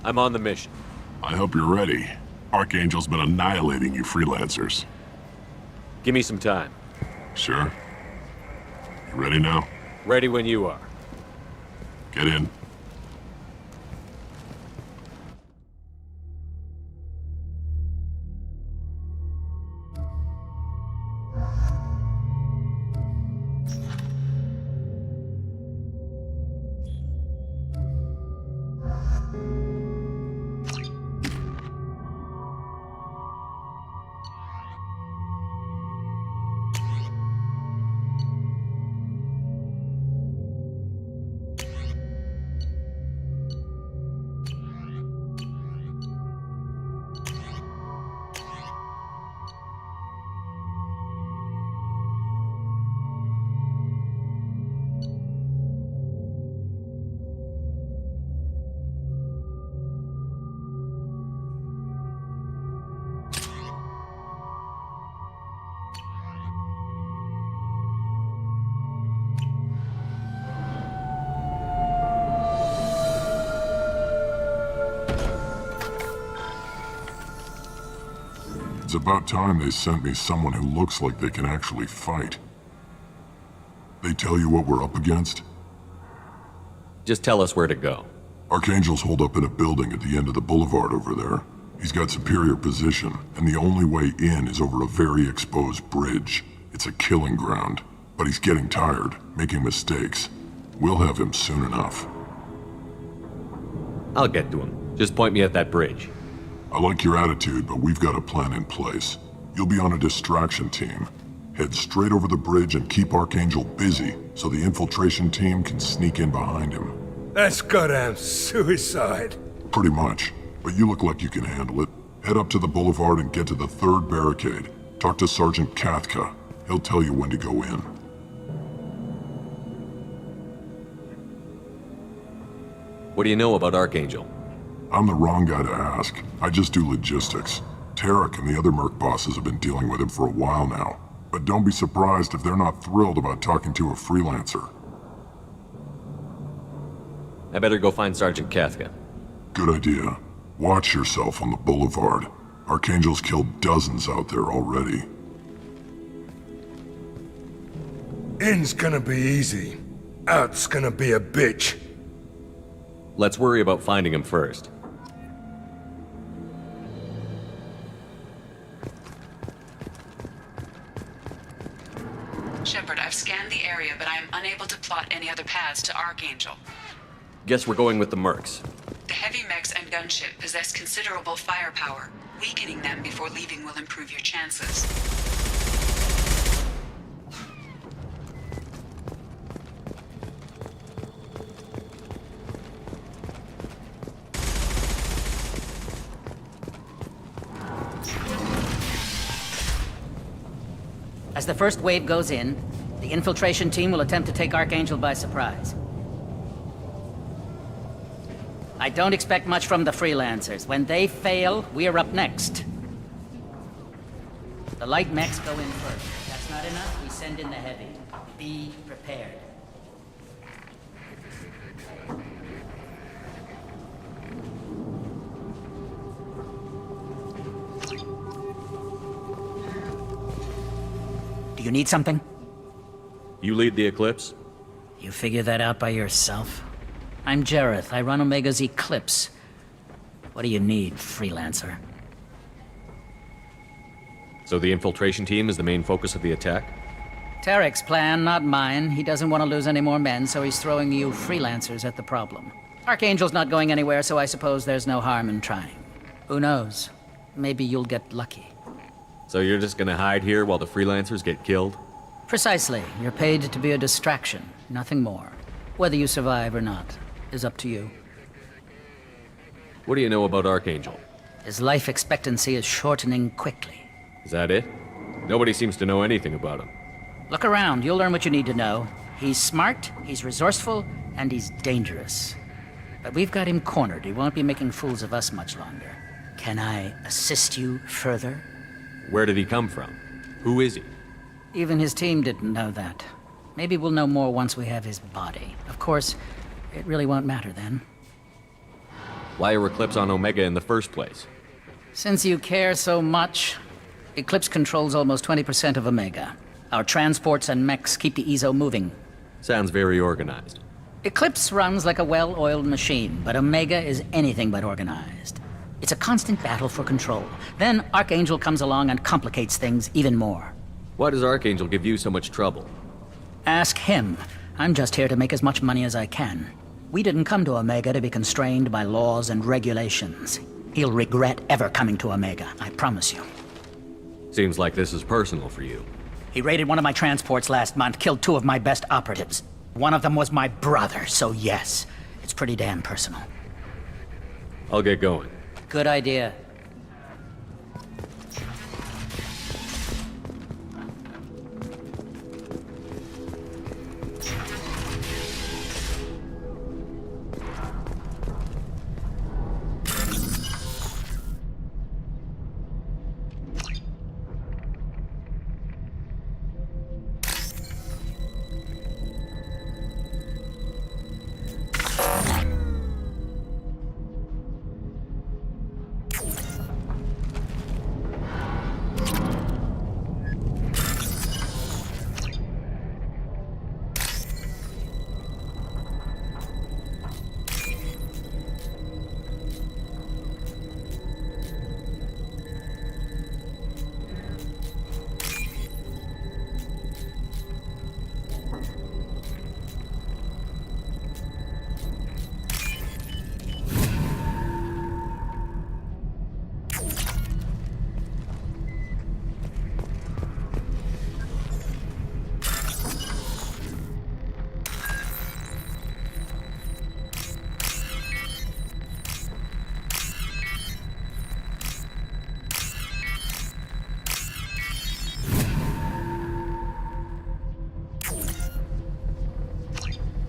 I'm on the mission. I hope you're ready. Archangel's been annihilating you freelancers. Give me some time. Sure. You ready now? Ready when you are. Get in. It's about time they sent me someone who looks like they can actually fight. They tell you what we're up against? Just tell us where to go. Archangel's holed up in a building at the end of the boulevard over there. He's got superior position, and the only way in is over a very exposed bridge. It's a killing ground, but he's getting tired, making mistakes. We'll have him soon enough. I'll get to him. Just point me at that bridge. I like your attitude, but we've got a plan in place. You'll be on a distraction team. Head straight over the bridge and keep Archangel busy so the infiltration team can sneak in behind him. That's goddamn suicide. Pretty much. But you look like you can handle it. Head up to the boulevard and get to the 3rd barricade. Talk to Sergeant Kathka. He'll tell you when to go in. What do you know about Archangel? I'm the wrong guy to ask. I just do logistics. Tarek and the other Merc bosses have been dealing with him for a while now. But don't be surprised if they're not thrilled about talking to a freelancer. I better go find Sergeant Kathka. Good idea. Watch yourself on the boulevard. Archangel's killed dozens out there already. In's gonna be easy. Out's gonna be a bitch. Let's worry about finding him first. Shepard, I've scanned the area, but I am unable to plot any other paths to Archangel. Guess we're going with the Mercs. The heavy mechs and gunship possess considerable firepower. Weakening them before leaving will improve your chances. As the first wave goes in, the infiltration team will attempt to take Archangel by surprise. I don't expect much from the freelancers. When they fail, we're up next. The light mechs go in first. If that's not enough, we send in the heavy. Be prepared. Do you need something? You lead the Eclipse? You figure that out by yourself? I'm Jareth. I run Omega's Eclipse. What do you need, freelancer? So the infiltration team is the main focus of the attack? Tarek's plan, not mine. He doesn't want to lose any more men, so he's throwing you freelancers at the problem. Archangel's not going anywhere, so I suppose there's no harm in trying. Who knows? Maybe you'll get lucky. So you're just gonna hide here while the freelancers get killed? Precisely. You're paid to be a distraction, nothing more. Whether you survive or not is up to you. What do you know about Archangel? His life expectancy is shortening quickly. Is that it? Nobody seems to know anything about him. Look around, you'll learn what you need to know. He's smart, he's resourceful, and he's dangerous. But we've got him cornered. He won't be making fools of us much longer. Can I assist you further? Where did he come from? Who is he? Even his team didn't know that. Maybe we'll know more once we have his body. Of course, it really won't matter then. Why are Eclipse on Omega in the first place? Since you care so much, Eclipse controls almost 20% of Omega. Our transports and mechs keep the EZO moving. Sounds very organized. Eclipse runs like a well-oiled machine, but Omega is anything but organized. It's a constant battle for control. Then Archangel comes along and complicates things even more. Why does Archangel give you so much trouble? Ask him. I'm just here to make as much money as I can. We didn't come to Omega to be constrained by laws and regulations. He'll regret ever coming to Omega, I promise you. Seems like this is personal for you. He raided one of my transports last month, killed 2 of my best operatives. One of them was my brother, so yes, it's pretty damn personal. I'll get going. Good idea.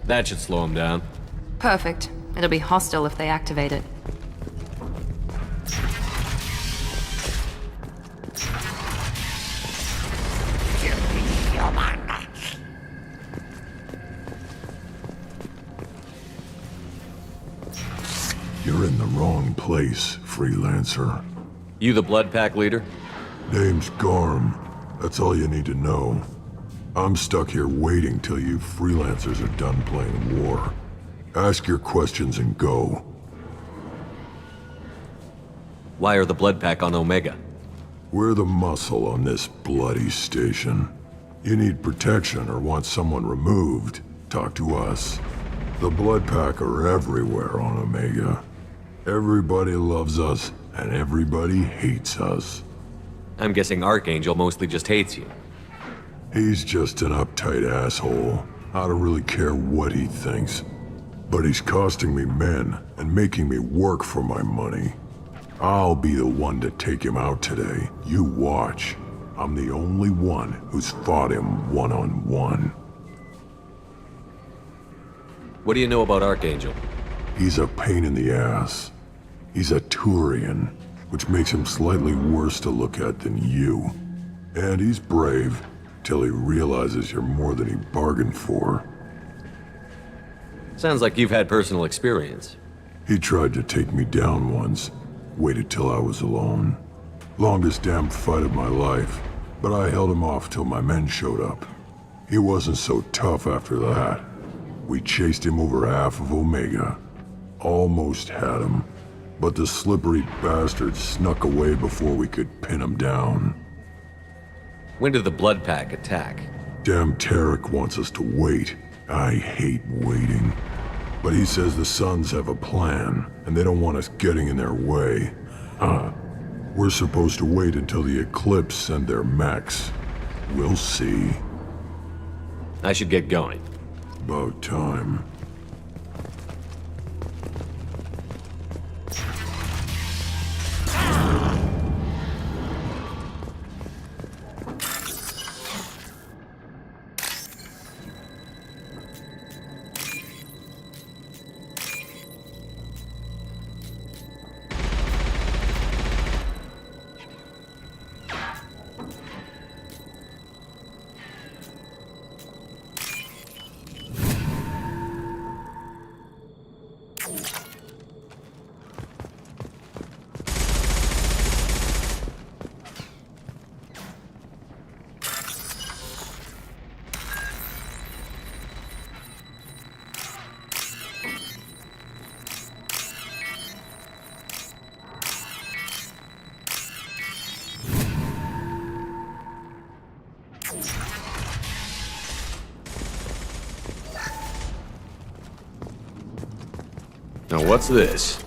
That should slow him down. Perfect. It'll be hostile if they activate it. You're in the wrong place, freelancer. You the Blood Pack leader? Name's Garm. That's all you need to know. I'm stuck here waiting till you freelancers are done playing war. Ask your questions and go. Why are the Blood Pack on Omega? We're the muscle on this bloody station. You need protection or want someone removed, talk to us. The Blood Pack are everywhere on Omega. Everybody loves us, and everybody hates us. I'm guessing Archangel mostly just hates you. He's just an uptight asshole. I don't really care what he thinks. But he's costing me men and making me work for my money. I'll be the one to take him out today. You watch. I'm the only one who's fought him one-on-one. What do you know about Archangel? He's a pain in the ass. He's a Turian, which makes him slightly worse to look at than you. And he's brave, till he realizes you're more than he bargained for. Sounds like you've had personal experience. He tried to take me down once, waited till I was alone. Longest damn fight of my life, but I held him off till my men showed up. He wasn't so tough after that. We chased him over half of Omega. Almost had him, but the slippery bastard snuck away before we could pin him down. When did the Blood Pack attack? Damn Tarek wants us to wait. I hate waiting. But he says the Suns have a plan, and they don't want us getting in their way. We're supposed to wait until the Eclipse send their mechs. We'll see. I should get going. About time. Now what's this?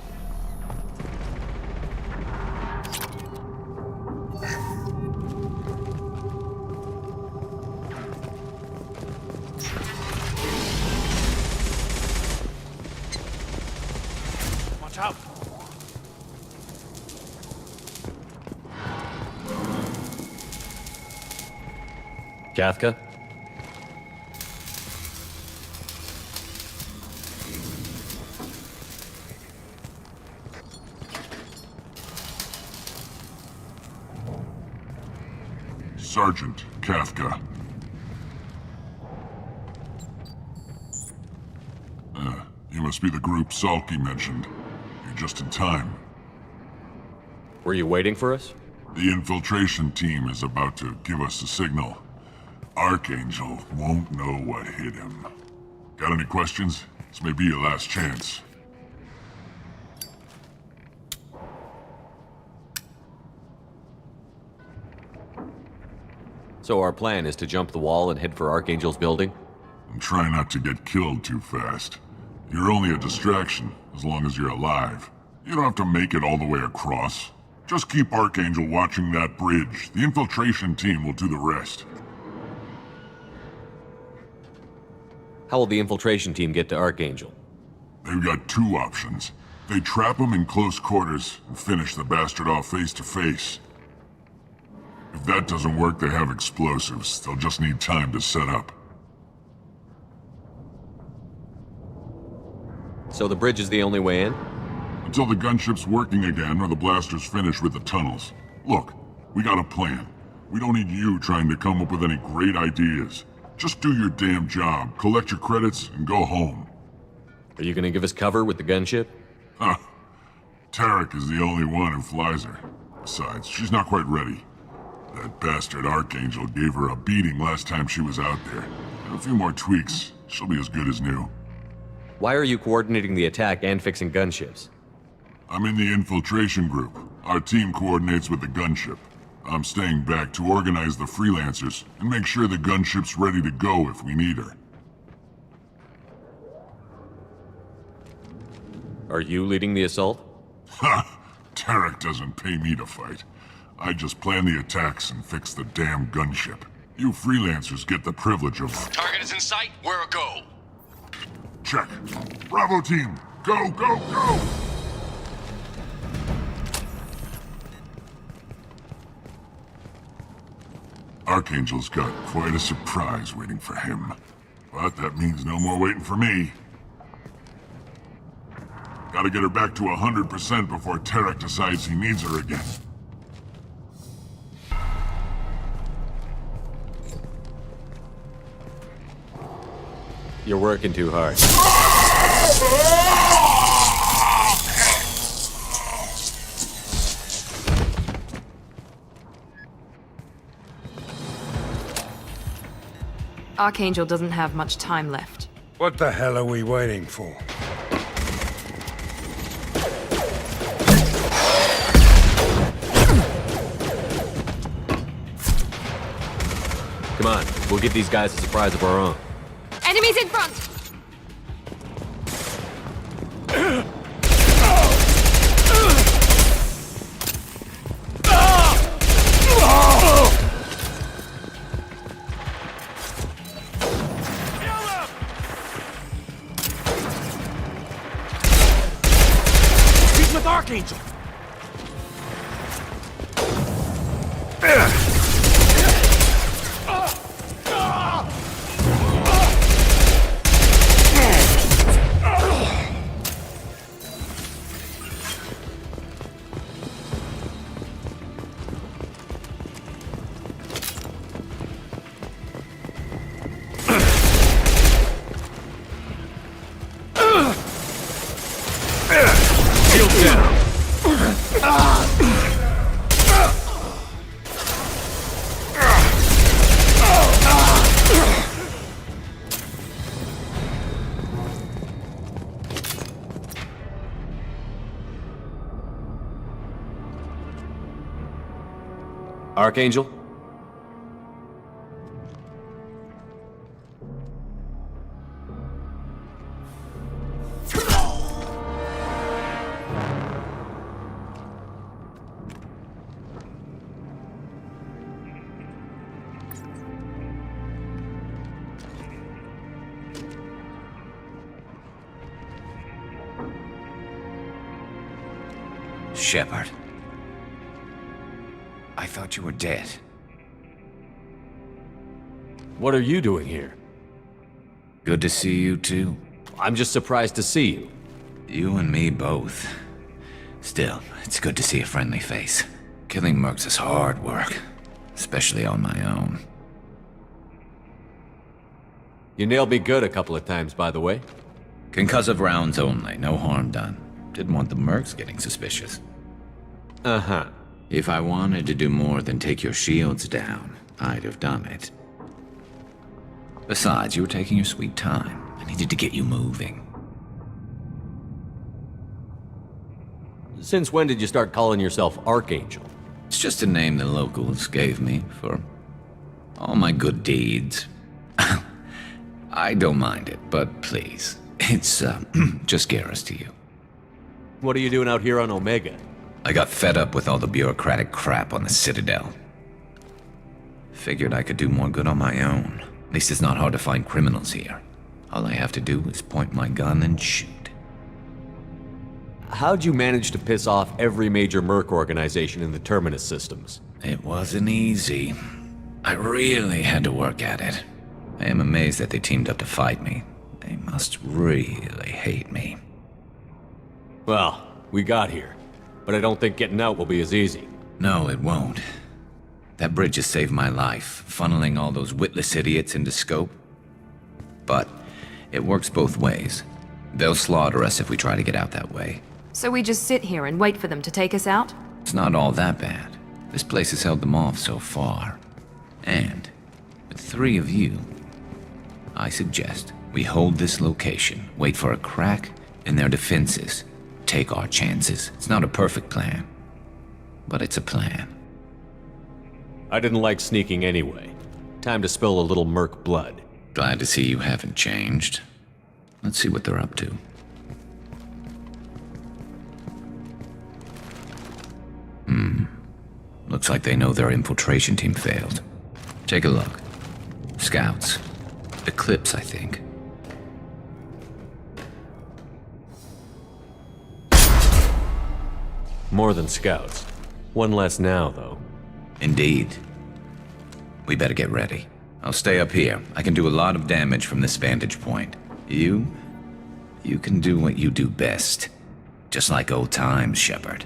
Watch out! Kafka? Sergeant Kafka. You must be the group Salky mentioned. You're just in time. Were you waiting for us? The infiltration team is about to give us a signal. Archangel won't know what hit him. Got any questions? This may be your last chance. So our plan is to jump the wall and head for Archangel's building? And try not to get killed too fast. You're only a distraction, as long as you're alive. You don't have to make it all the way across. Just keep Archangel watching that bridge. The infiltration team will do the rest. How will the infiltration team get to Archangel? They've got two options. They trap him in close quarters and finish the bastard off face to face. If that doesn't work, they have explosives. They'll just need time to set up. So the bridge is the only way in? Until the gunship's working again or the blasters finish with the tunnels. Look, we got a plan. We don't need you trying to come up with any great ideas. Just do your damn job, collect your credits, and go home. Are you gonna give us cover with the gunship? Huh. Tarek is the only one who flies her. Besides, she's not quite ready. That bastard Archangel gave her a beating last time she was out there. And a few more tweaks, she'll be as good as new. Why are you coordinating the attack and fixing gunships? I'm in the infiltration group. Our team coordinates with the gunship. I'm staying back to organize the freelancers and make sure the gunship's ready to go if we need her. Are you leading the assault? Ha! Tarek doesn't pay me to fight. I just plan the attacks and fix the damn gunship. You freelancers get the privilege of... Target is in sight. Where a go? Check. Bravo team! Go, go, go! Archangel's got quite a surprise waiting for him. But that means no more waiting for me. Gotta get her back to 100% before Tarek decides he needs her again. You're working too hard. Archangel doesn't have much time left. What the hell are we waiting for? Come on, we'll give these guys a surprise of our own. Enemies in front! He's with Archangel! Archangel? Shepard. I thought you were dead. What are you doing here? Good to see you, too. I'm just surprised to see you. You and me both. Still, it's good to see a friendly face. Killing mercs is hard work, especially on my own. You nailed me good a couple of times, by the way. Concussive rounds only, no harm done. Didn't want the mercs getting suspicious. Uh-huh. If I wanted to do more than take your shields down, I'd have done it. Besides, you were taking your sweet time. I needed to get you moving. Since when did you start calling yourself Archangel? It's just a name the locals gave me for all my good deeds. I don't mind it, but please, it's just Garrus to you. What are you doing out here on Omega? I got fed up with all the bureaucratic crap on the Citadel. Figured I could do more good on my own. At least it's not hard to find criminals here. All I have to do is point my gun and shoot. How'd you manage to piss off every major merc organization in the Terminus systems? It wasn't easy. I really had to work at it. I am amazed that they teamed up to fight me. They must really hate me. Well, we got here. But I don't think getting out will be as easy. No, it won't. That bridge has saved my life, funneling all those witless idiots into scope. But it works both ways. They'll slaughter us if we try to get out that way. So we just sit here and wait for them to take us out? It's not all that bad. This place has held them off so far. And, with 3 of you, I suggest we hold this location, wait for a crack in their defenses, take our chances. It's not a perfect plan, but it's a plan. I didn't like sneaking anyway. Time to spill a little merc blood. Glad to see you haven't changed. Let's see what they're up to. Looks like they know their infiltration team failed. Take a look. Scouts. Eclipse, I think. More than scouts. One less now, though. Indeed. We better get ready. I'll stay up here. I can do a lot of damage from this vantage point. You can do what you do best. Just like old times, Shepard.